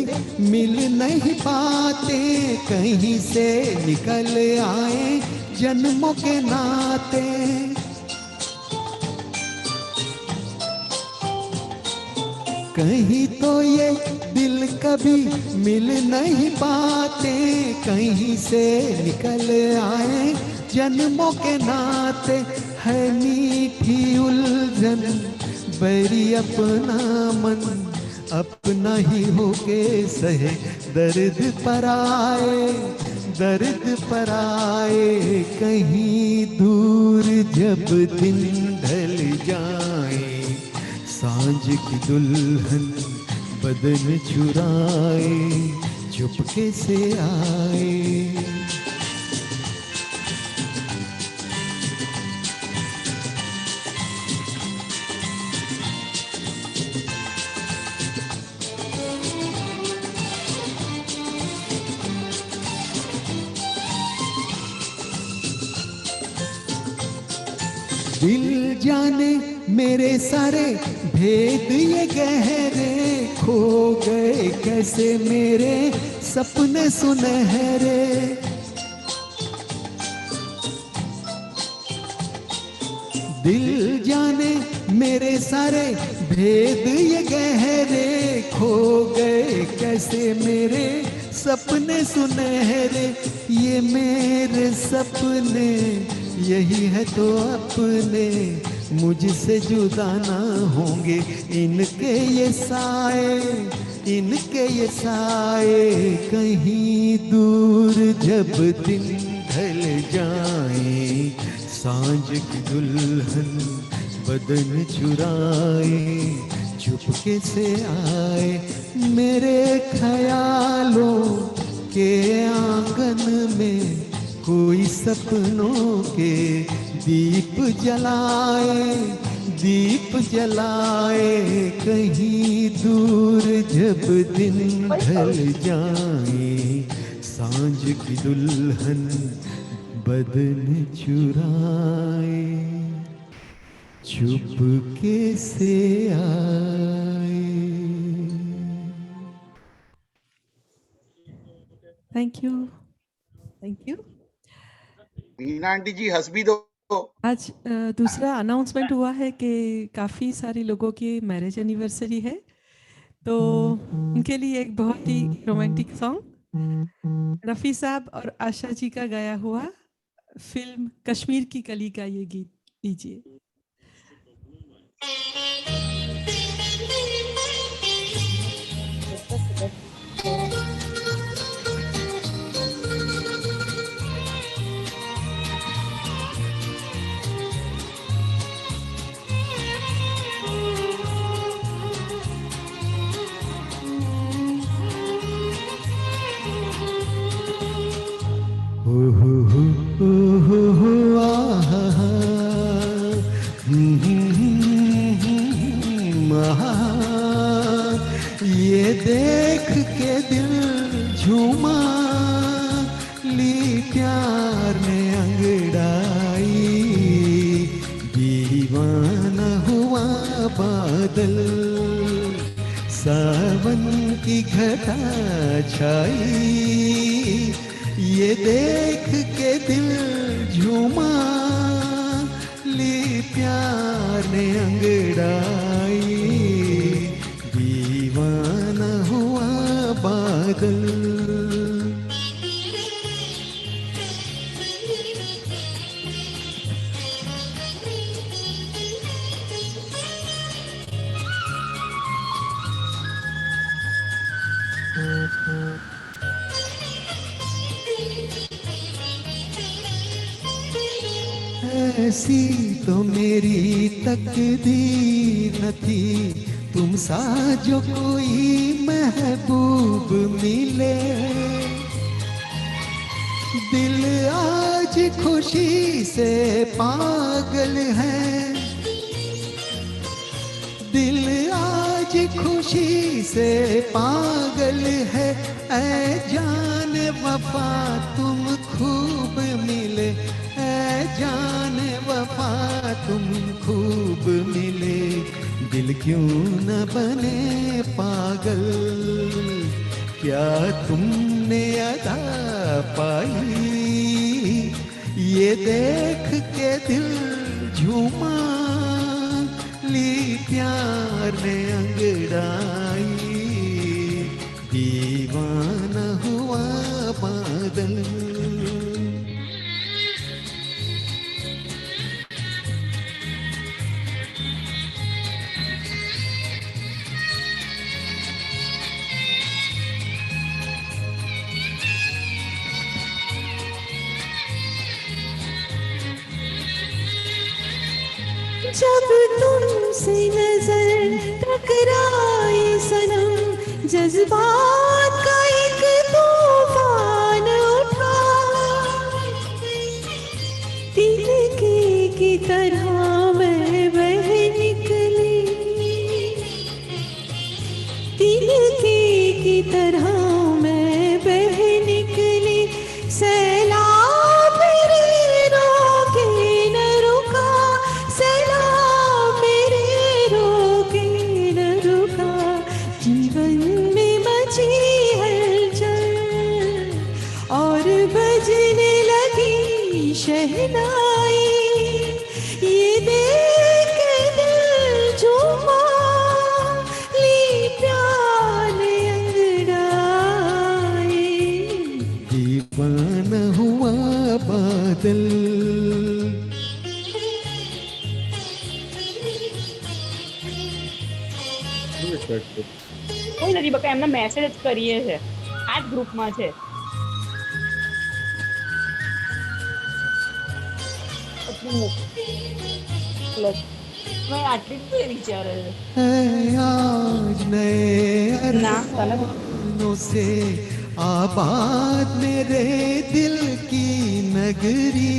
मिल नहीं पाते कहीं से निकल आए जन्मों के नाते कहीं तो ये दिल कभी मिल नहीं पाते कहीं से निकल आए जन्मों के नाते है मीठी उलझन बैरी अपना मन अपना ही होके सहे दर्द पर आए कहीं दूर जब दिन ढल जाए सांझ की दुल्हन बदन चुराए चुपके से आए। दिल जाने मेरे सारे भेद ये गहरे खो गए कैसे मेरे सपने सुनहरे दिल जाने मेरे सारे भेद ये गहरे खो गए कैसे मेरे सपने सुनहरे ये मेरे सपने यही है तो अपने मुझसे जुदा ना होंगे इनके ये साए कहीं दूर जब दिन ढल जाए सांझ की दुल्हन बदन चुराए चुपके से आए मेरे ख्यालों के आंगन में कोई सपनों के दीप जलाए कहीं दूर जब दिन ढल जाए सांझ की दुल्हन बदन चुराए चुपके से आए। Thank you. Veena aunty ji हंस भी दो। आज दूसरा अनाउंसमेंट हुआ है कि काफ़ी सारे लोगों की मैरिज एनिवर्सरी है तो उनके लिए एक बहुत ही रोमांटिक सॉन्ग रफ़ी साहब और आशा जी का गाया हुआ फिल्म कश्मीर की कली का ये गीत लीजिए। ये देख के दिल झूमा, ली प्यार ने अंगड़ाई, दीवाना हुआ बादल, सावन की घटा छाई, ये देख के दिल झूमा, ली प्यार ने अंगड़ाई, दीवाना हुआ बादल। ऐसी तो मेरी तकदीर न थी, तुम सा जो कोई महबूब मिले, दिल आज खुशी से पागल है, दिल आज खुशी से पागल है, ऐ जान वफा तुम खूब मिले, ऐ जान वफा तुम खूब मिले, दिल क्यों न बने पागल, क्या तुमने अदा पाई, ये देख के दिल झूमा, ली प्यार ने अंगड़ाई, दीवाना हुआ बादल। जब तुमसे नजर टकराए सनम, जज्बात का एक तूफान उठा, तिनके की तरह मैं बह निकली, तिनके की तरह मैं बह निकली, सैलाब मेरे रोके न रुका, सैलाब मेरे रोके न रुका, जीवन में मची हलचल और बजने लगी शहनाई, ये देख के दिल झूमा, ली प्यार ने अंगड़ाई, दीवाना हुआ बादल। કોઈ નથી બકા, એમને મેસેજ જ કરીએ છે, આ જ ગ્રુપમાં છે. આટલી જ વિચારે છે आज नए ना, अरमानों से आबाद मेरे दिल की नगरी,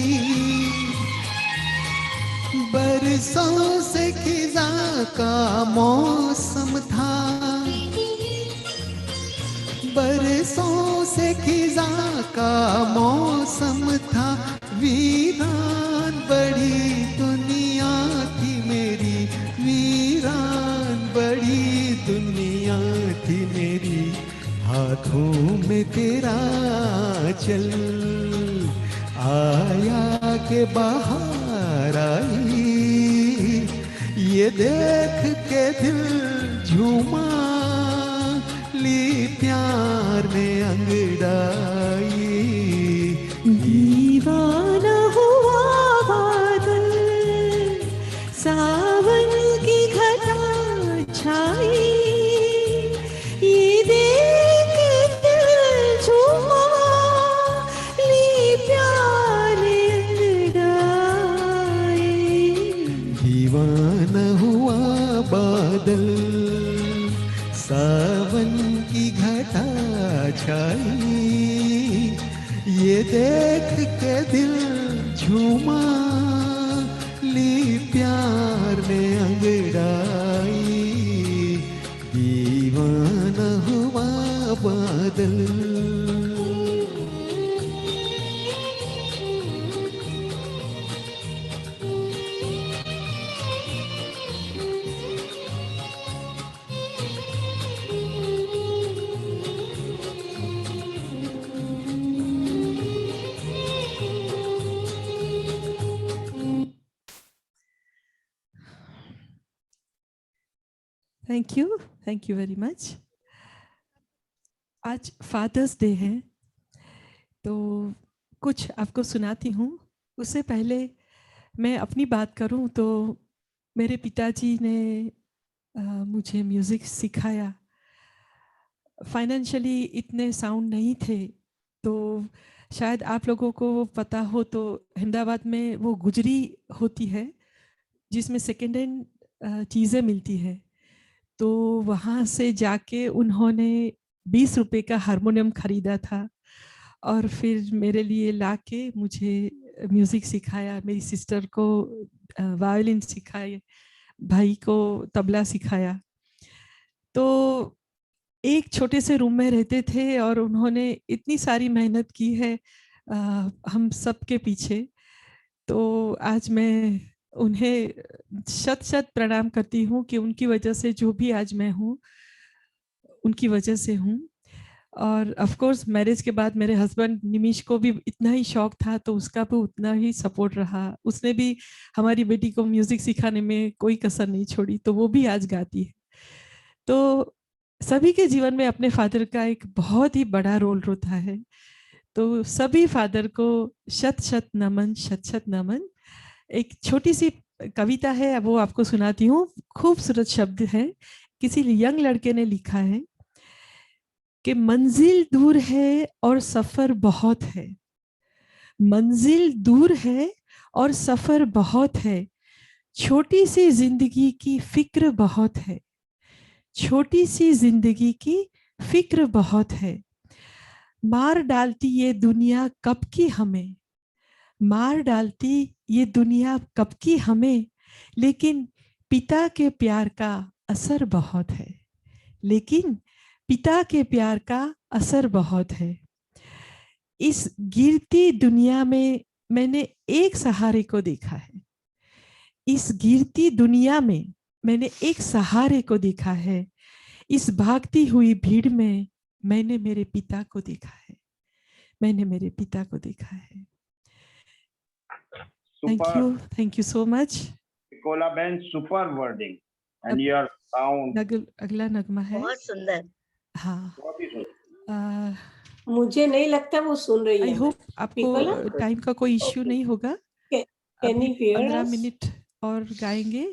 बरसों से खिजा का मौसम था, बरसों से खिजा का मौसम था, वीरान बड़ी दुनिया थी मेरी, वीरान बड़ी दुनिया थी मेरी, हाथों में तेरा चल आया के बाहर आई, ये देख के दिल झूमा, ली प्यार ने अंगड़ाई, दीवाना हुआ बादल, सावन की अंगड़ाई, ये देख के दिल झूमा, ली प्यार ने अंगड़ाई, दीवाना हुआ बादल। Thank you very much. आज फादर्स डे है, तो कुछ आपको सुनाती हूँ। उससे पहले मैं अपनी बात करूँ तो मेरे पिताजी ने मुझे म्यूज़िक सिखाया। फाइनेंशियली इतने साउंड नहीं थे, तो शायद आप लोगों को पता हो तो अहमदाबाद में वो गुजरी होती है जिसमें सेकेंड हैंड चीज़ें मिलती है। तो वहाँ से जाके उन्होंने 20 रुपए का हारमोनियम खरीदा था और फिर मेरे लिए लाके मुझे म्यूज़िक सिखाया। मेरी सिस्टर को वायोलिन सिखाया, भाई को तबला सिखाया। तो एक छोटे से रूम में रहते थे और उन्होंने इतनी सारी मेहनत की है हम सब के पीछे। तो आज मैं उन्हें शत शत प्रणाम करती हूँ कि उनकी वजह से जो भी आज मैं हूँ, उनकी वजह से हूँ। और ऑफ कोर्स मैरिज के बाद मेरे हस्बैंड निमिष को भी इतना ही शौक था, तो उसका भी उतना ही सपोर्ट रहा। उसने भी हमारी बेटी को म्यूजिक सिखाने में कोई कसर नहीं छोड़ी, तो वो भी आज गाती है। तो सभी के जीवन में अपने फादर का एक बहुत ही बड़ा रोल होता है। तो सभी फादर को शत शत नमन, शत शत नमन। एक छोटी सी कविता है, वो आपको सुनाती हूँ। खूबसूरत शब्द है, किसी यंग लड़के ने लिखा है कि मंजिल दूर है और सफर बहुत है, मंजिल दूर है और सफर बहुत है, छोटी सी जिंदगी की फिक्र बहुत है, छोटी सी जिंदगी की फिक्र बहुत है। मार डालती ये दुनिया कब की हमें, मार डालती ये दुनिया कब की हमें, लेकिन पिता के प्यार का असर बहुत है, लेकिन पिता के प्यार का असर बहुत है। इस गिरती दुनिया में मैंने एक सहारे को देखा है, इस गिरती दुनिया में मैंने एक सहारे को देखा है, इस भागती हुई भीड़ में मैंने मेरे पिता को देखा है, मैंने मेरे पिता को देखा है। Thank you so much. Pikola बहन, super wording and your sound. अगला नगमा है। बहुत सुंदर। हाँ, बहुत ही सुंदर। मुझे नहीं लगता वो सुन रही है। आई होप आपको टाइम का कोई इश्यू नहीं होगा। Can you hear 15 us? Minute और गाएंगे।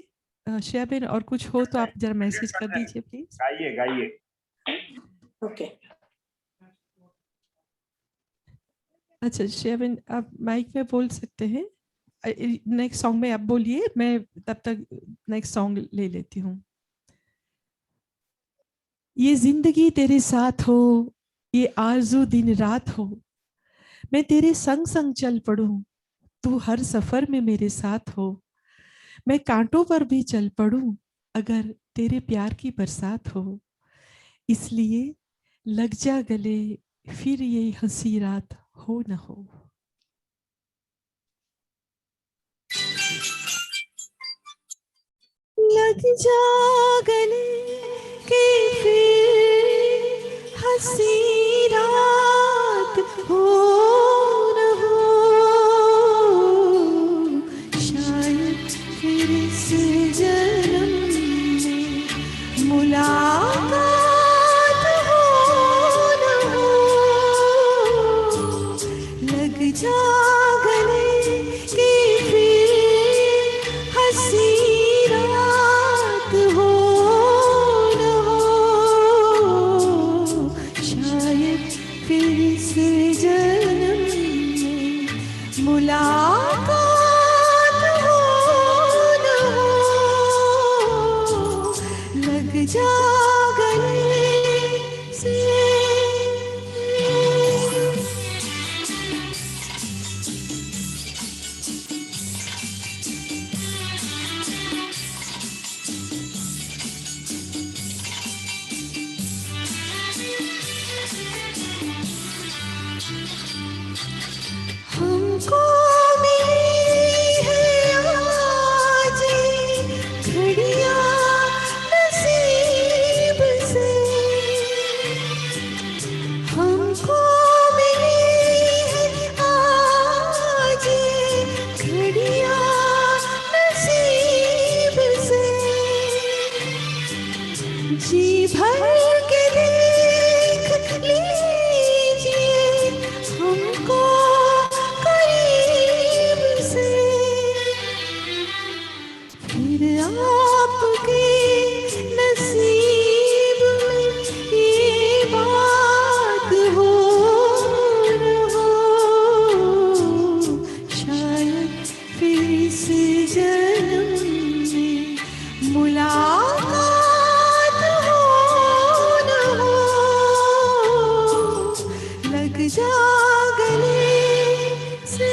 श्रेया बहन, और कुछ हो तो आप जरा मैसेज कर दीजिए प्लीज। गाइए गाइए। ओके। अच्छा श्रेया बहन, आप माइक में बोल सकते हैं। नेक्स्ट सॉन्ग में आप बोलिए, मैं तब तक नेक्स्ट सॉन्ग ले लेती हूँ। ये जिंदगी तेरे साथ हो, ये आरज़ू दिन रात हो, मैं तेरे संग संग चल पड़ूं, तू हर सफर में मेरे साथ हो, मैं कांटों पर भी चल पड़ूं अगर तेरे प्यार की बरसात हो, इसलिए लग जा गले फिर ये हंसी रात हो न हो। लग जा गले के फिर हंसी रात हो न हो, शायद फिर इस जन्म में मुलाकात हो न हो। लग जा गले के फिर हंसी मुलाकात हो न हो, लग जा गले से हमको मिली है आज घड़ियां नसीब से, हमको मिली है आज घड़ियां नसीब से, जी भर के देख लीजिए हमको करीब से, फिर आपके नसीब में ये बात हो न हो, शायद फिर इस जन्म में मुलाकात हो न हो, लग जा गले से।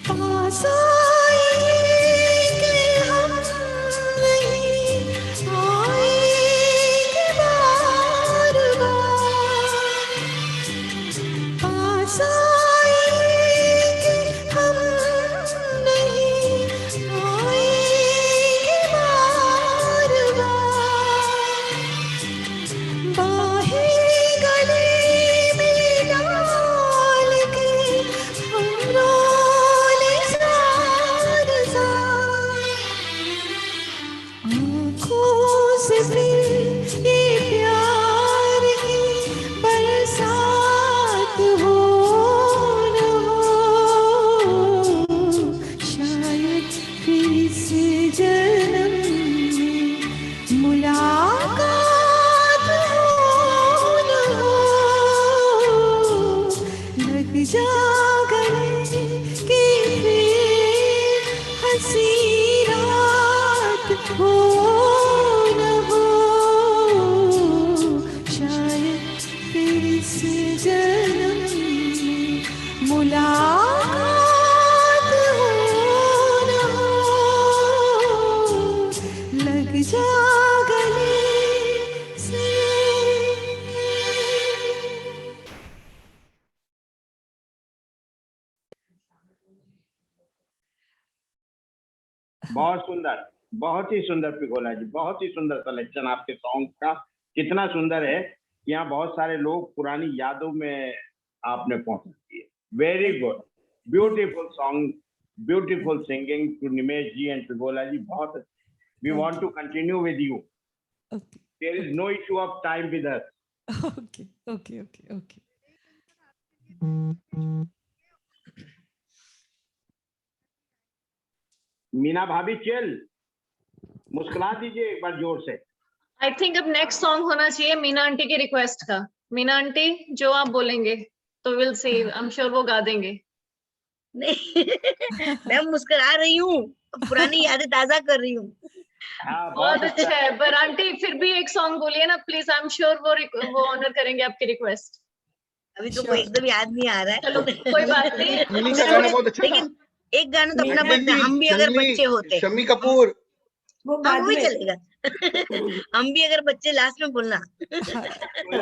पास आएंगे हम नहीं आएंगे बार बार, पास आएंगे हम नहीं आएंगे बार बार, बाहें गले में डाल के हम रोले जार जार, आँखों से फिर ये प्यार की बरसात हो न हो, शायद फिर इस जन्म में मुलाकात हो न हो, लग जा गले कि फिर हंसी रात हो न हो, शायद फिर इस जन्म में मुलाकात हो न हो, लग जा गले से। बहुत ही सुंदर पिकोला जी, बहुत ही सुंदर कलेक्शन आपके सॉन्ग का। कितना सुंदर है, यहाँ बहुत सारे लोग पुरानी यादों में आपने पहुंचा दिए। Very good, beautiful song, beautiful singing to Nimesh ji and Pikola ji, बहुत अच्छा। We want to continue with you, Okay, there is no issue of time with us. okay, okay, okay, okay. Meena भाभी चिल, मुस्कुरा दीजिए एक बार जोर से। आई थिंक अब नेक्स्ट सॉन्ग होना चाहिए मीना आंटी की रिक्वेस्ट का। मीना आंटी जो आप बोलेंगे तो will see, I am sure वो गा देंगे। नहीं मैं मुस्कुरा रही हूँ, पुरानी यादें ताजा कर रही हूँ। हाँ, बहुत अच्छा है, पर आंटी फिर भी एक सॉन्ग बोलिए ना प्लीज, आई एम श्योर वो ऑनर करेंगे आपकी रिक्वेस्ट। अभी तो कोई एकदम याद नहीं आ रहा है। चलो कोई बात नहीं, मिली का गाना बहुत अच्छा था। लेकिन एक गाना तो अपना शम्मी बनता है, हम भी अगर शम्मी बच्चे होते। शम्मी कपूर वो हाँ बाद वो भी में। चलेगा। हम भी अगर बच्चे, लास्ट में बोलना।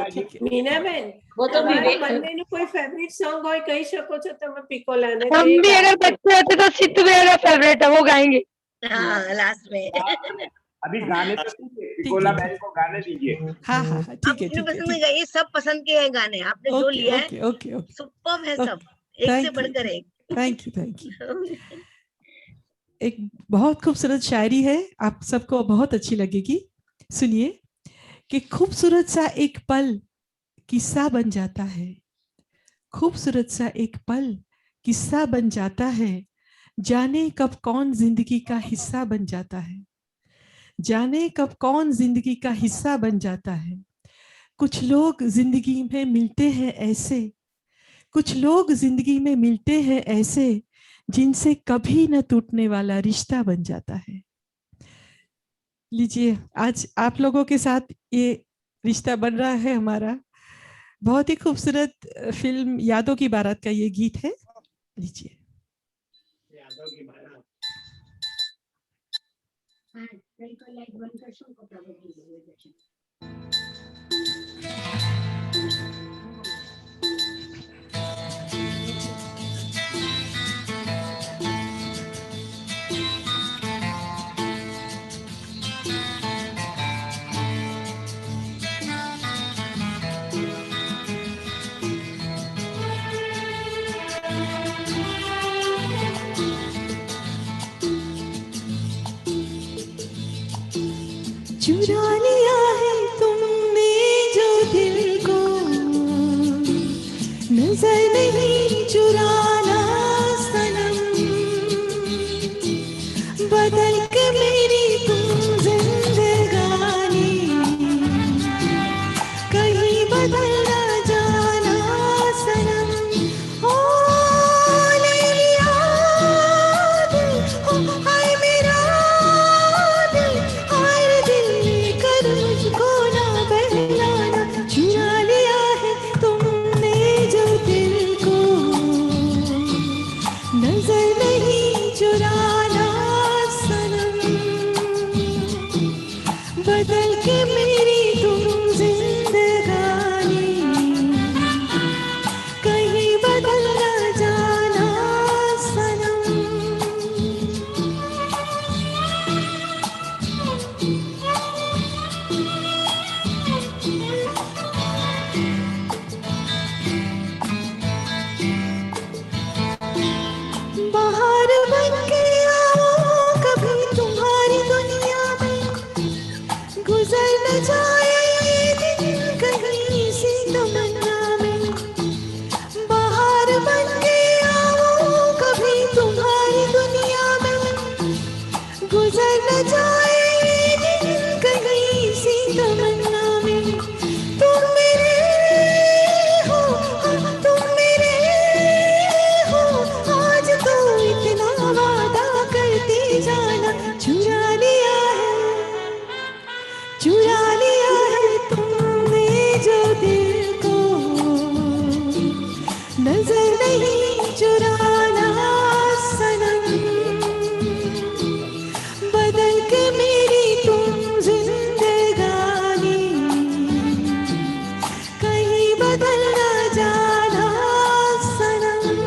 ठीक है। मीना बेन, वो तो તમારા વિવેક બંનેનું કોઈ ફેવરિટ સોંગ હોય કહી શકો છો તમે પિકોલાને? हम भी अगर बच्चे होते तो सिद्धू मेरा फेवरेट है, वो गाएंगे। हाँ लास्ट में। अभी गाने तो दीजिए, पिकोला बहन को गाने दीजिए। हाँ हाँ हाँ, ठीक है अपने ठीक है पसंद ठीक का, ये सब पसंद के हैं गाने, आपने जो ओके लिया है ओके ओके ओके, सुपर्ब है Okay. सब, एक Thank से you. बढ़कर एक। Thank you. एक बहुत खूबसूरत शायरी है, आप सबको बहुत अच्छी लगेगी। सुनिए कि खूबसूरत सा एक पल किस्सा बन जाता है, खूबसूरत सा एक पल किस्सा बन जाता है, जाने कब कौन जिंदगी का हिस्सा बन जाता है, जाने कब कौन जिंदगी का हिस्सा बन जाता है। कुछ लोग जिंदगी में मिलते हैं ऐसे, कुछ लोग जिंदगी में मिलते हैं ऐसे, जिनसे कभी न टूटने वाला रिश्ता बन जाता है। लीजिए, आज आप लोगों के साथ ये रिश्ता बन रहा है हमारा। बहुत ही खूबसूरत फिल्म यादों की बारात का ये गीत है, लीजिए। चुरा लिया है तुमने जो दिल को, नजर नहीं चुराना सनम, बदल के मेरी तुम जिंदगानी, कहीं बदल ना जाना सनम। ओ ले लिया दिल, ओ हाय मेरा दिल, हाय दिल लेकर मुझको ना बहलाना। चुरा लिया है तुमने जो दिल को, नजर नहीं चुराना सनम, बदल के मेरी तुम जिंदगानी, कहीं बदल ना जाना सनम। बाहर बन के आओ कभी तुम्हारी दुनिया में, गुजर न जाए ये दिन कहीं सी तमन्ना में। बाहर बन के आओ कभी तुम्हारी दुनिया में, गुजर न जाए ये दिन कहीं सी तमन्ना में। तुम मेरे हो, हाँ, तुम मेरे हो, आज तो इतना वादा करते जाना। चुरा लिया है, चुरा लिया है तुमने जो दिल को, नजर नहीं चुराना सनम, बदल के मेरी तुम जिंदगानी, कहीं बदल ना जाना सनम।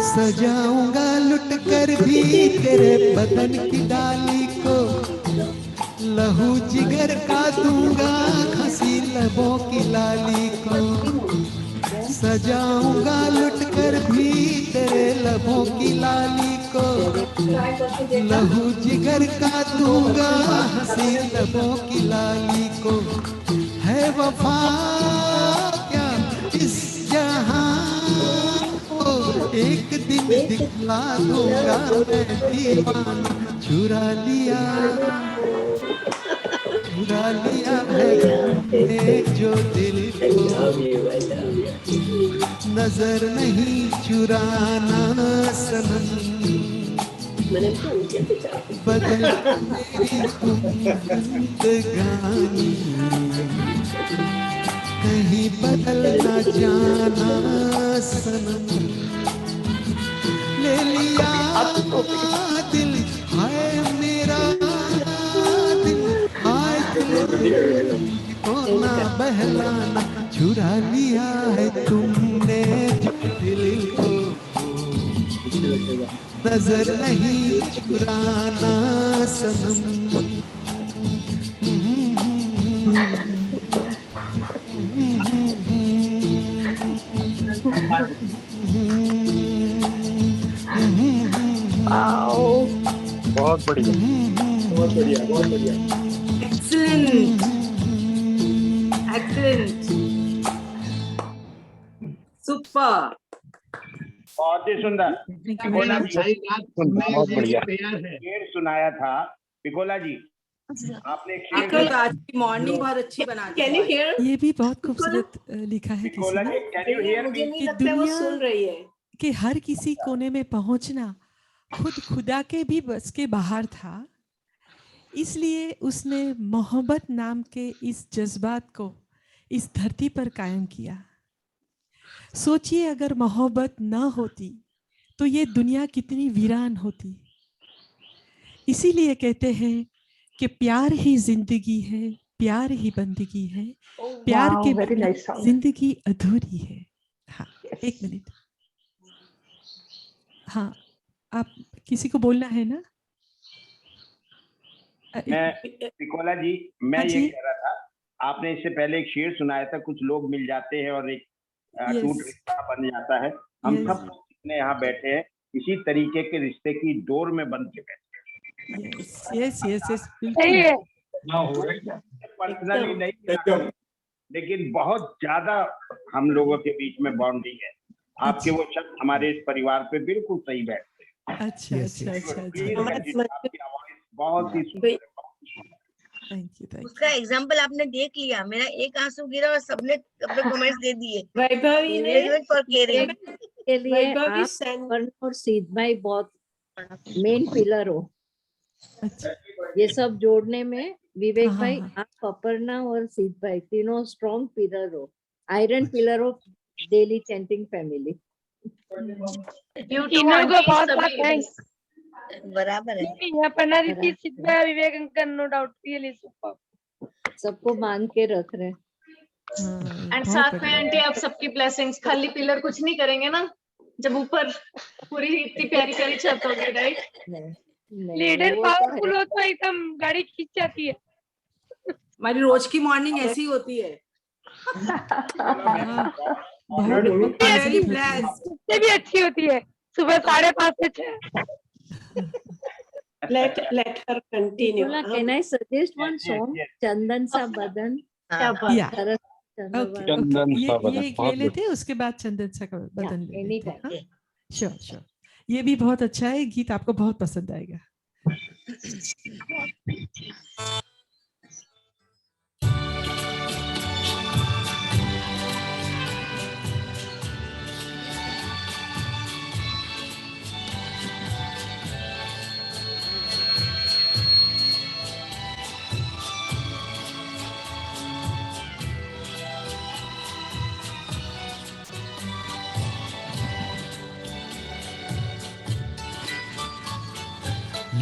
सजाऊंगा लुट कर भी तेरे बदन की डाली को, लहू जिगर का दूंगा हंसी लबों की लाली को। सजाऊंगा लुट कर भी तेरे लबों की लाली को, लहू जिगर का दूंगा हंसी लबों की लाली को। है वफा क्या इस जहां को, एक दिन दिखला दूंगा मैं दीवाना। चुरा लिया है जो दिल को, नजर नहीं चुराना सनम, बदल मेरी तुम जिंदगानी, कहीं बदल ना जाना सनम। ले लिया दिल, हाय मेरा दिल, हाय दिल को ना बहलाना। चुरा लिया है तुमने जो दिल को, नजर नहीं चुराना सनम। बहुत बढ़िया, बहुत बढ़िया, बहुत बढ़िया। Excellent. Excellent. Super. बहुत ही सुंदर। पिकोला जी, बहुत बढ़िया शेर सुनाया था पिकोला जी, आपने एक शेर आपने तो आज की मॉर्निंग बहुत अच्छी बना दी। Can you hear? ये भी बहुत खूबसूरत लिखा है किसी पिकोला जी, ने कैन यू हियर मुझे मी? नहीं कि लगता है वो दुनिया सुन रही है। के हर किसी कोने में पहुंचना खुद खुदा के भी बस के बाहर था, इसलिए उसने मोहब्बत नाम के इस जज्बात को इस धरती पर कायम किया। सोचिए अगर मोहब्बत ना होती तो ये दुनिया कितनी वीरान होती। इसीलिए कहते हैं कि प्यार ही जिंदगी है, प्यार ही बंदगी है, प्यार के बिना जिंदगी अधूरी है। हाँ, एक मिनट। हाँ, आप किसी को बोलना है ना? मैं पिकोला जी, मैं हाँ ये जी। कह रहा था, आपने इससे पहले एक शेर सुनाया था, कुछ लोग मिल जाते हैं और एक टूट रिश्ता बन जाता है। हम सब जितने यहाँ बैठे हैं इसी तरीके के रिश्ते की डोर में बन के बैठे हैं। यस, सही है। पर्सनली नहीं, लेकिन बहुत ज्यादा हम लोगों के बीच में बॉन्डिंग है। आपके वो शब्द हमारे इस परिवार पे बिल्कुल सही बैठते हैं। अच्छा अच्छा अच्छा प्लीज अच्छा। आपकी आवाज बहुत ही सुंदर। Thank you. उसका एग्जाम्पल आपने देख लिया, मेरा एक आंसू गिरा और सबने अपने कमेंट्स दे दिए। वैभवी ने फॉर केयरिंग के लिए आप वर्ण और सीध भाई बहुत मेन पिलर हो। ये सब जोड़ने में विवेक भाई, आप अपर्णा और सीध भाई तीनों स्ट्रॉन्ग पिलर हो, iron pillar of daily chanting family. तीनों को बहुत बहुत थैंक्स। बराबर है। अपर्णा दीदी, सीध भाई, Vivek uncle, no doubt really super. सबको बांध के रख रहे। एंड साथ में आंटी आप सबकी ब्लेसिंग्स, खाली पिलर कुछ नहीं करेंगे ना जब ऊपर पूरी इतनी प्यारी प्यारी छत होगी, राइट? लीडर पावरफुल हो तो एकदम गाड़ी खींच जाती है। हमारी रोज की मॉर्निंग ऐसी होती है। उससे भी अच्छी होती है, सुबह 5:30 से 6। Let her continue. Can I suggest one song? चंदन सा बदन। ये लेते हैं, उसके बाद चंदन सा बदन लेते हैं। श्योर। ये भी बहुत अच्छा है गीत, आपको बहुत पसंद आएगा।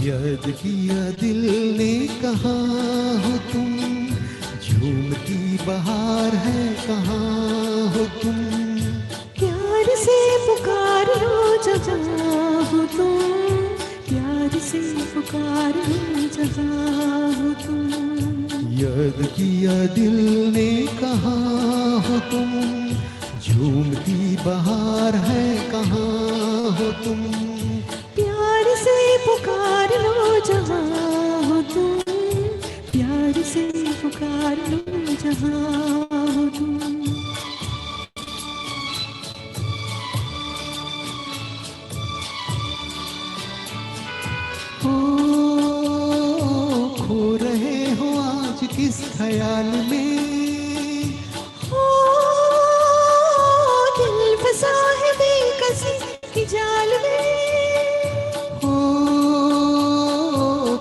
याद किया दिल ने कहाँ हो तुम, झूमती बहार है कहाँ हो तुम, प्यार से पुकार लो जहाँ हो तुम, प्यार से पुकार लो जहाँ हो तुम। याद किया दिल ने कहाँ हो तुम, झूमती बहार है कहाँ हो तुम, प्यार से पुकार लो जहाँ हो तुम, प्यार से पुकार लो जहाँ हो तुम। खो रहे हो आज किस ख्याल में, दिल फंसा है बेकसी की जाल में,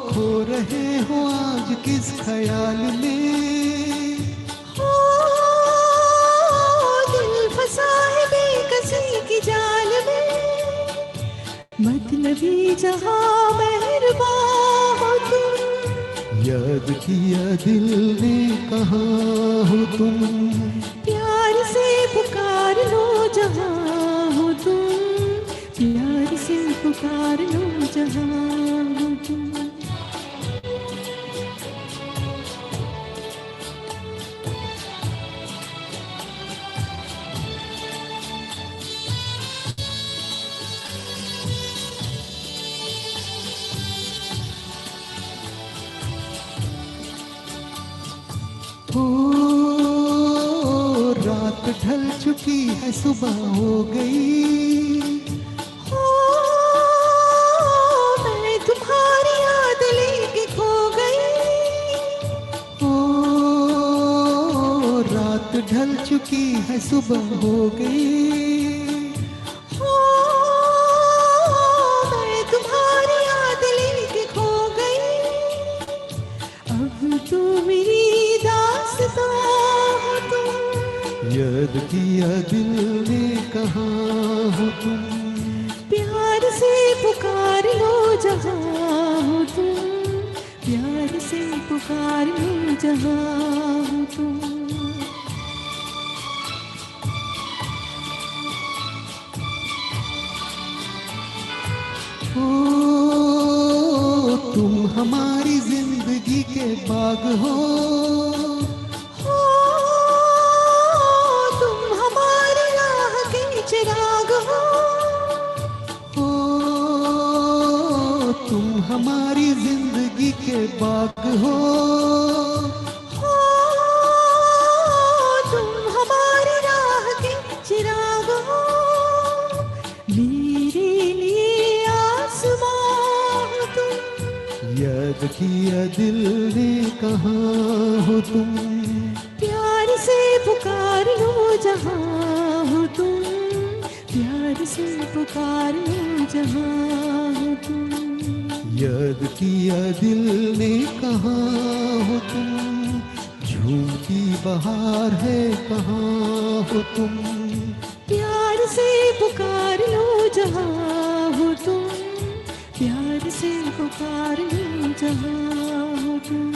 खो रहे हो आज किस ख्याल में, दिल फंसा है बेकसी की जाल में, मतलबी जहां मेहरबान हो तुम, याद किया दिल ने कहाँ हो तुम, प्यार से पुकार लो जहां हो तुम, प्यार से पुकार लो जहां हो तुम। हो रात ढल चुकी है सुबह हो गई, हो मैं तुम्हारी याद लेके खो गई, हो रात ढल चुकी है सुबह हो गई, हो मैं तुम्हारी याद लेके खो गई। अब तो मेरी दास्तां हो तुम, याद किया दिल ने कहाँ हो तुम, प्यार से पुकार लो जहाँ हो तुम, प्यार से पुकार लो जहाँ हो तुम। हो तुम हमारी जिंदगी के बाग हो, हो तुम हमारी राह के चिराग हो, हो तुम हमारी जिंदगी के बाग हो, हो तुम हमारी राह के चिराग हो। मेरे लिए आसमां हो तुम, याद किया दिल ने कहाँ हो तुम, प्यार से पुकार लो जहाँ हो तुम, प्यार से पुकार लो जहाँ हो तुम। याद किया दिल ने कहाँ हो तुम, झूमती बहार है कहाँ हो तुम, प्यार से पुकार लो जहाँ हो तुम, प्यार से पुकार लो जहाँ हो तुम।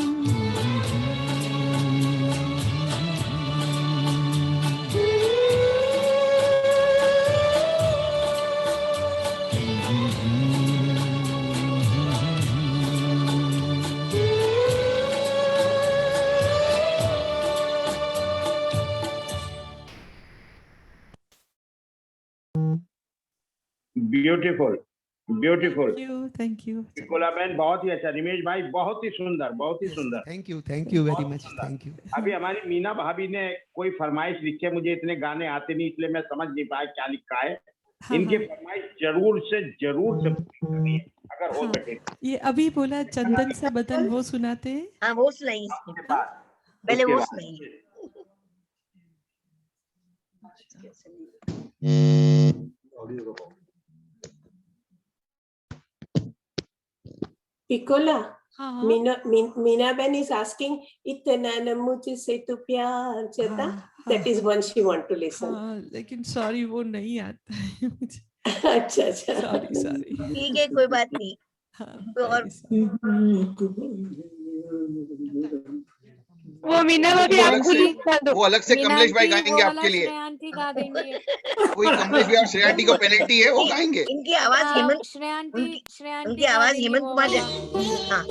Beautiful beautiful. Thank you. Pikola बहन बहुत ही अच्छा, निमेश भाई बहुत ही सुंदर, बहुत ही सुंदर। Thank you very much, thank you. अभी हमारी मीना भाभी ने कोई फरमाइश लिखी है, मुझे इतने गाने आते नहीं इसलिए मैं समझ नहीं पाया क्या लिखा है। इनकी फरमाइश जरूर से पूरी करनी है, अगर हो सके। ये अभी बोला चंदन सा बदन, वो सुनाते हैं। हाँ वो सुनाइए, पहले वो सुनाइए। पिकोला, हाँ। मीना Ben is asking, इतना न मुझसे तू प्यार जता, that is one she want to listen. हाँ, लेकिन सॉरी वो नहीं आता है मुझे। अच्छा अच्छा, सॉरी। ठीक है, कोई बात नहीं। तो और वो मीना भाभी आपको लिंक कर दो। वो अलग से कमलेश भाई गाएंगे आपके लिए। श्रेयांती गा देंगे। कोई कमलेश भाई और श्रेयांती को पेनल्टी है, वो गाएंगे। इनकी आवाज हेमंत, श्रेयांती उनकी आवाज हेमंत कुमार जैसी। हाँ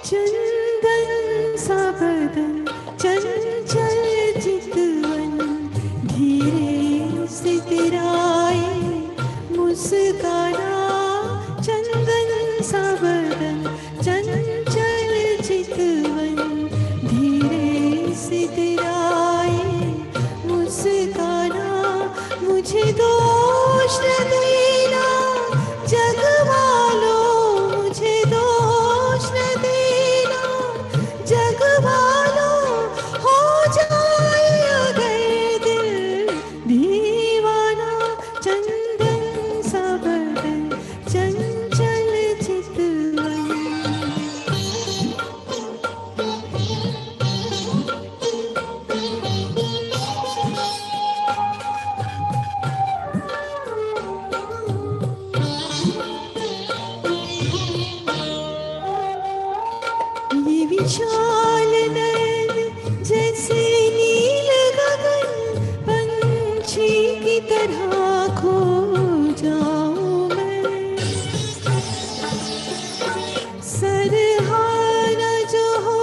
चंदन सा बदन चंचल चितवन, धीरे से तेराए मुस्काना। चंदन सा बदन चंचल चितवन, धीरे से तेराए मुस्काना। मुझे दोष न देना जग वालों, मुझे दोष न देना जग वालों, हो जाए अगर दिल दीवाना। चंदन सा बदन चंचल चितवन। ये विशाल नयन जैसे नील गगन, पंछी की तरह खो जाऊं मैं। सरहाना जो हो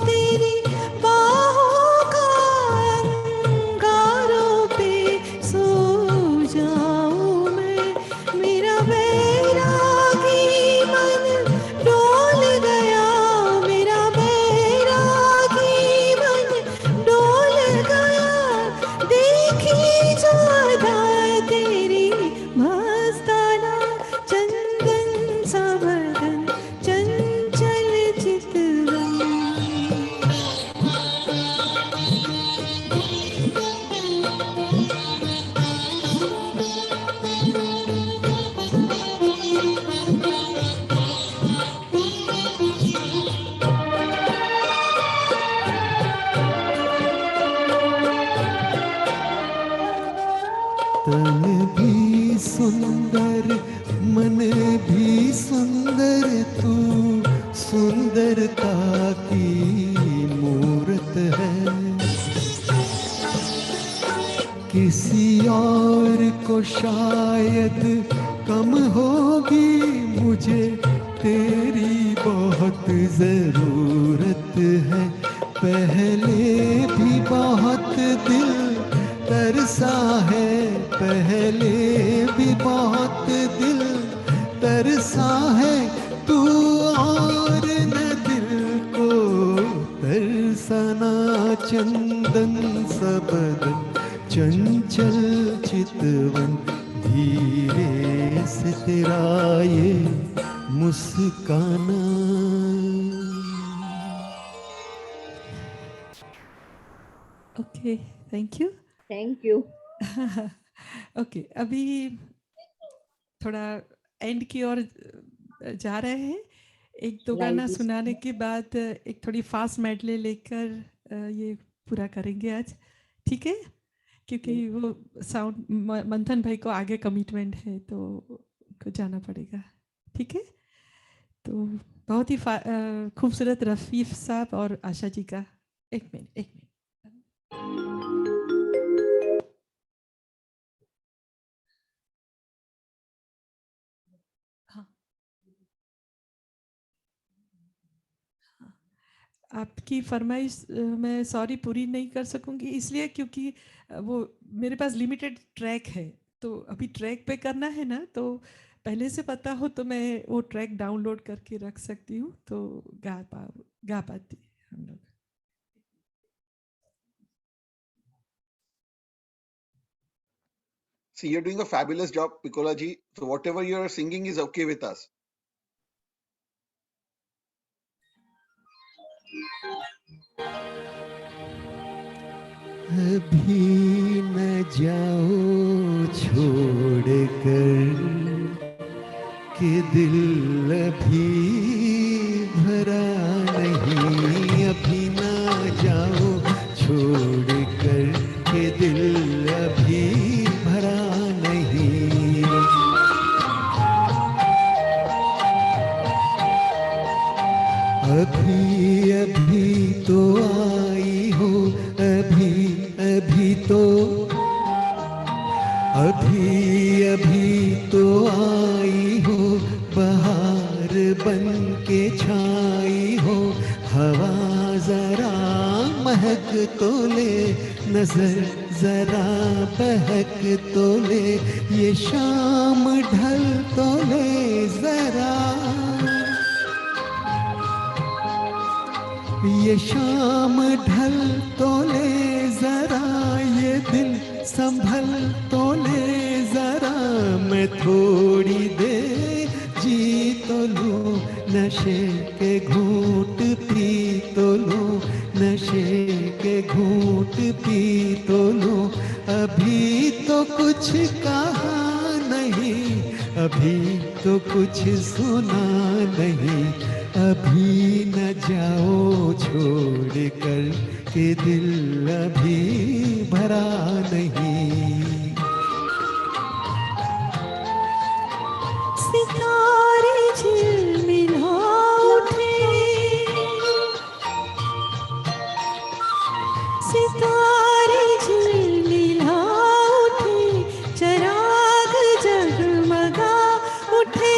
तेरी बाहों का, अंगारों पे सो तन भी सुंदर मन भी सुंदर, तू सुंदरता की मूरत है। किसी और को शायद कम होगी, मुझे तेरी बहुत जरूरत है। पहले भी बहुत दिल तरसा है, पहले भी बहुत दिल तरसा है, तू और न दिल को तरसना। चंदन सबदन चंचल चितवन, धीरे से तेरा ये मुस्काना। Okay, thank you. Thank you. Okay, अभी थोड़ा एंड की ओर जा रहे हैं। एक दो गाना सुनाने के बाद एक थोड़ी फास्ट मेडले लेकर ये पूरा करेंगे आज, ठीक है? क्योंकि वो साउंड मंथन भाई को आगे कमिटमेंट है तो उनको जाना पड़ेगा, ठीक है? तो बहुत ही खूबसूरत रफ़ीफ साहब और आशा जी का। एक मिनट। आपकी फरमाइश मैं सॉरी पूरी नहीं कर सकूंगी, इसलिए क्योंकि वो मेरे पास लिमिटेड ट्रैक है, तो अभी ट्रैक पे करना है ना, तो पहले से पता हो तो मैं वो ट्रैक डाउनलोड करके रख सकती हूँ, तो गा पाती हम लोग। See, you're doing a fabulous job, Piccola ji. So whatever you're singing is okay with us. अभी न जाओ छोड़ कर कि दिल अभी भरा नहीं। अभी न जाओ छोड़ कर कि दिल अभी भरा नहीं। अभी अभी तो आई हो, अभी तो आई हो, बहार बन के छाई हो। हवा जरा महक तो ले, नजर जरा बहक तो ले, ये शाम ढल तो ले जरा, ये शाम ढल तो ले जरा, ये दिल संभल तो ले जरा। मैं थोड़ी देर जी तो लूं, नशे के घूंट पी तो लूं, नशे के घूंट पी तो लूं। अभी तो कुछ कहा नहीं, अभी तो कुछ सुना नहीं। अभी न जाओ छोड़ कर के दिल अभी भरा नहीं। सितारे झिलमिला उठे, सितारे झिलमिला उठे, चराग जगमगा उठे।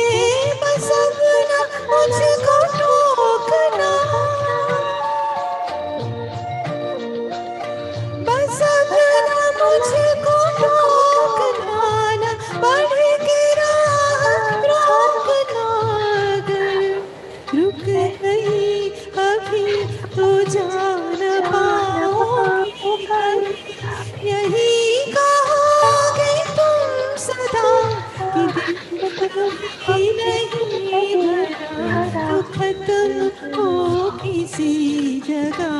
बस अब न मुझको टोकना, बस अब न मुझको टोकना, न बढ़ के राह रोकना। अगर रुक गई अभी तो जान पाओगे, यही कहोगे तुम सदा कि दिल ही नहीं भरा, तो खत्म हो किसी जगह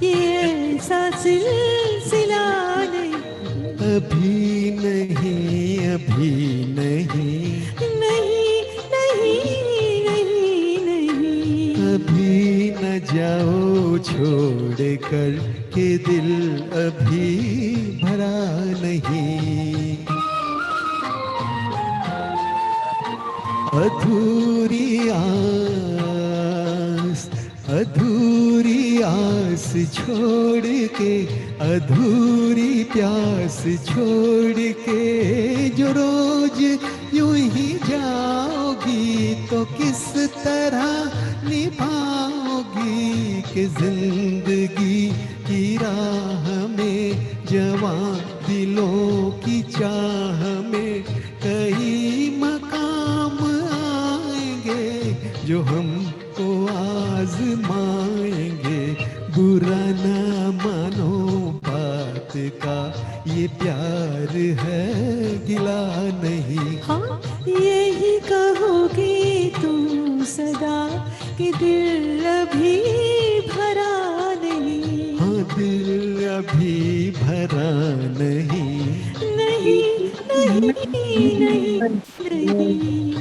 ये ऐसा सिलसिला नहीं। अभी नहीं, अभी नहीं, नहीं नहीं नहीं नहीं, अभी न जाओ छोड़ कर के दिल अभी भरा नहीं। अधूरी आस छोड़ के, अधूरी प्यास छोड़ के जो रोज यूं ही जाओगी तो किस तरह निभाओगी कि जिंदगी की राह में जवां दिलों की चाह में कई मकाम आएंगे जो हमको आजमाएंगे। बुरा ना मानो बात का, ये प्यार है गिला नहीं। हाँ यही कहोगी तुम सदा कि दिल अभी भरा नहीं। हाँ दिल अभी भरा नहीं। नहीं नहीं नहीं नहीं।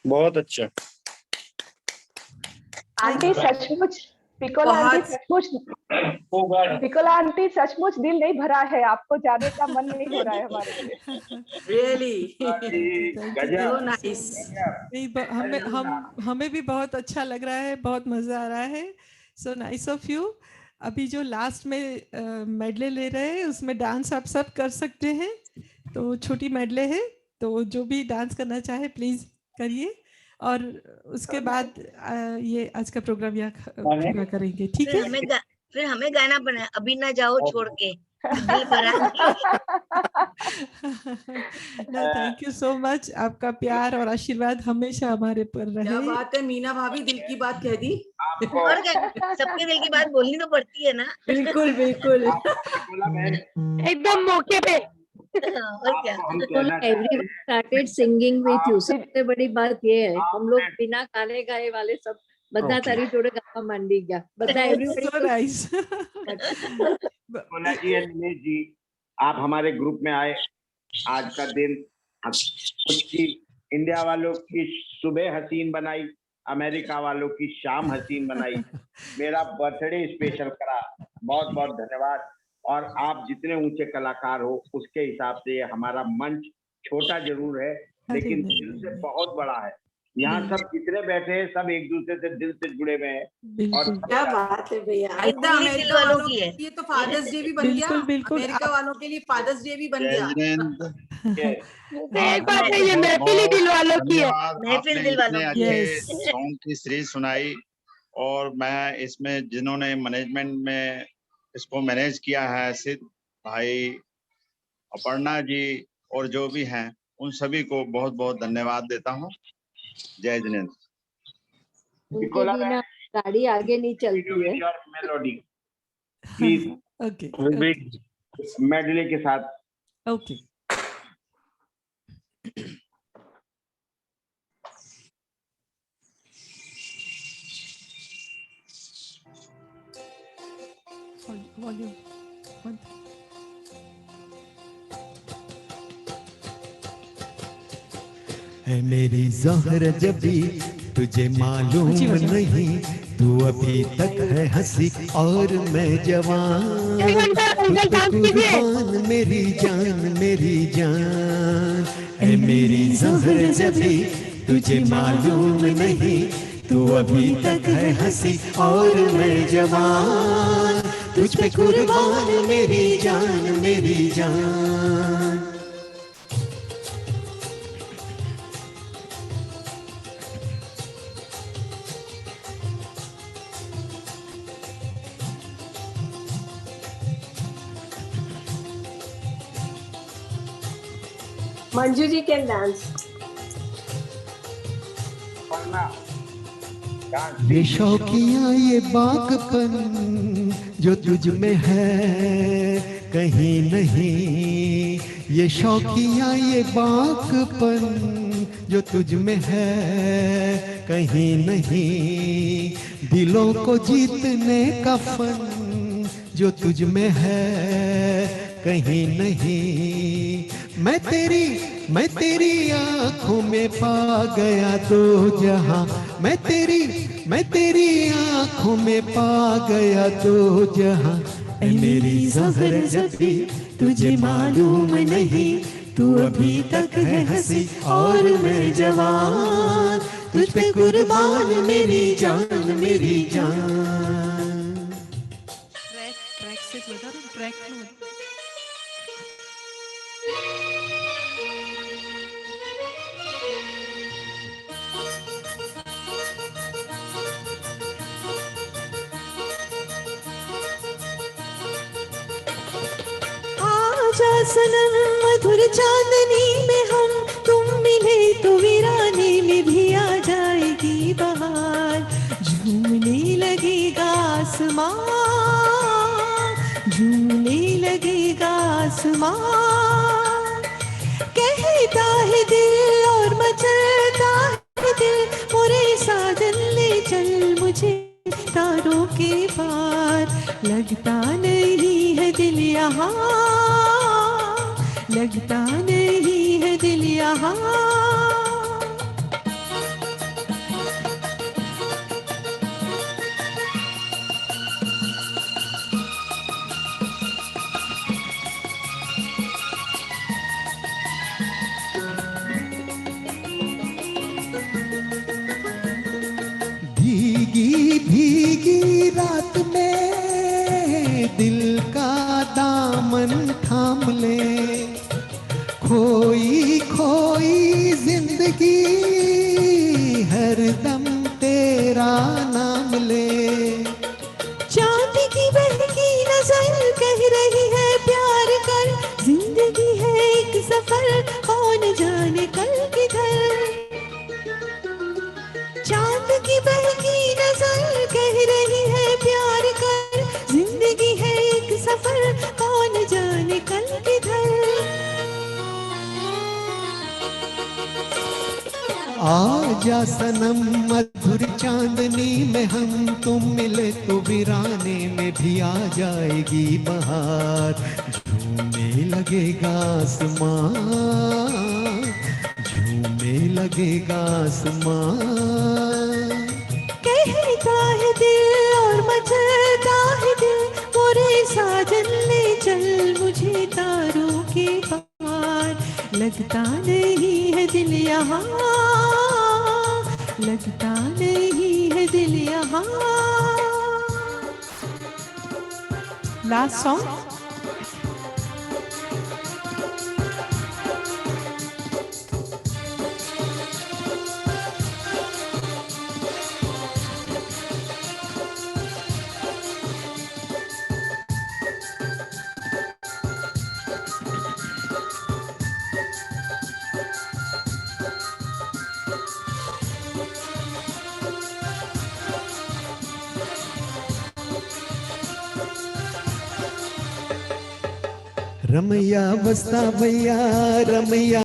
बहुत अच्छा। आंटी सचमुच, पिकोला आंटी सचमुच, पिकोला आंटी सचमुच दिल नहीं भरा है, आपको जाने का मन नहीं हो रहा है हमारे लिए। रियली हमें भी बहुत अच्छा लग रहा है, बहुत मजा आ रहा है। So nice of you. अभी जो लास्ट में मेडले ले रहे हैं उसमें डांस आप सब कर सकते हैं, तो छोटी मेडले है, तो जो भी डांस करना चाहे प्लीज करिए। और उसके बाद ये आज का प्रोग्राम यहाँ पूरा करेंगे, ठीक है? फिर हमें गाना बना, अभी ना जाओ छोड़ के, दिल भरा। Thank you so much. आपका प्यार और आशीर्वाद हमेशा हमारे पर रहे। क्या बात है, मीना भाभी दिल की बात कह दी। और सबके दिल की बात बोलनी तो पड़ती है ना। बिल्कुल बिल्कुल एकदम मौके पे। और क्या? Everyone started singing with you. सबसे बड़ी बात ये है, हम लोग बिना गाने गाए वाले सब બધા તારી જોડે ગાવા માંડી ગયા, બધા everybody So nice. पिकोला जी और निमेश जी, आप हमारे ग्रुप में आए। आज का दिन कुछ की इंडिया वालों की सुबह हसीन बनाई, अमेरिका वालों की शाम हसीन बनाई, मेरा बर्थडे स्पेशल करा। बहुत बहुत धन्यवाद। और आप जितने ऊंचे कलाकार हो उसके हिसाब से हमारा मंच छोटा जरूर है लेकिन दिल से बहुत बड़ा है। यहाँ सब जितने बैठे हैं सब एक दूसरे से दिल से जुड़े हुए हैं। और क्या बात है भैया, अमेरिका वालों के लिए तो फादर्स डे भी बन गया, अमेरिका वालों के लिए फादर्स डे भी बन गया। एक बात है, ये महफिल दिल वालों की है। महफिल दिल वालों की है। सॉन्ग की सीरीज सुनाई और मैं इसमें जिन्होंने मैनेजमेंट में इसको मैनेज किया है, सिद्ध भाई, अपर्णा जी और जो भी हैं, उन सभी को बहुत बहुत धन्यवाद देता हूँ। जय जिनेन्द्र। उनके बिना गाड़ी आगे नहीं चलती है। मेलोडी प्लीज मेडले के साथ। ओके वॉल्यूम बंद। है मेरी ज़हर जबी तुझे मालूम नहीं, तू अभी तक है हंसी और मैं जवान। कुर्बान मेरी जान, है मेरी ज़हर जबी तुझे मालूम नहीं, तू अभी तक है हंसी और मैं जवान। तुझ पे कुर्बान मेरी जान। Manju ji can dance. ये शौकिया ये बागपन जो तुझ में है कहीं नहीं, ये शौकिया ये बागपन जो तुझ में है कहीं नहीं, दिलों को जीतने का फन जो तुझ में है कहीं नहीं। मैं तेरी मैं तेरी आंखों में पा गया दो जहां, मैं तेरी आंखों में पा गया दो जहां। ऐ मेरी ज़हर जबी तुझे मालूम नहीं, तू अभी तक है हंसी और मैं जवान, तुझ पे कुर्बान मेरी जान मेरी जान। ट्रैक से बता रहा हूँ, ट्रैक में आजा सनम मधुर चांदनी में हम, तुम मिले तो वीराने में भी आ जाएगी बहार। झूमने लगेगा आसमां, झूमने लगेगा आसमां। कहता है दिल और मचलता है दिल, मोरे साजन ले चल मुझे तारों के पार। लगता नहीं है दिल यहाँ, लगता नहीं है दिल यहाँ। भीगी भीगी रात में दिल का दामन थाम ले, खोई खोई जिंदगी हरदम तेरा नाम ले। चांद की बहकी नजर कह रही है प्यार कर, जिंदगी है एक सफर कौन जाने कल किधर। चांद की बहकी नजर कह रही है प्यार कर, जिंदगी है एक सफर कौन जाने कल किधर। आजा सनम मधुर चांदनी में हम, तुम मिले तो वीराने में भी आ जाएगी बहार। झूमने लगेगा आसमां, झूमने लगेगा आसमां। कहता है दिल और मचलता है दिल, मोरे साजन ले चल मुझे तारों के पार। लगता नहीं है दिल यहाँ, लगता नहीं है दिल यहाँ। लास्ट सॉन्ग रमैया बस्ता भैया रमैया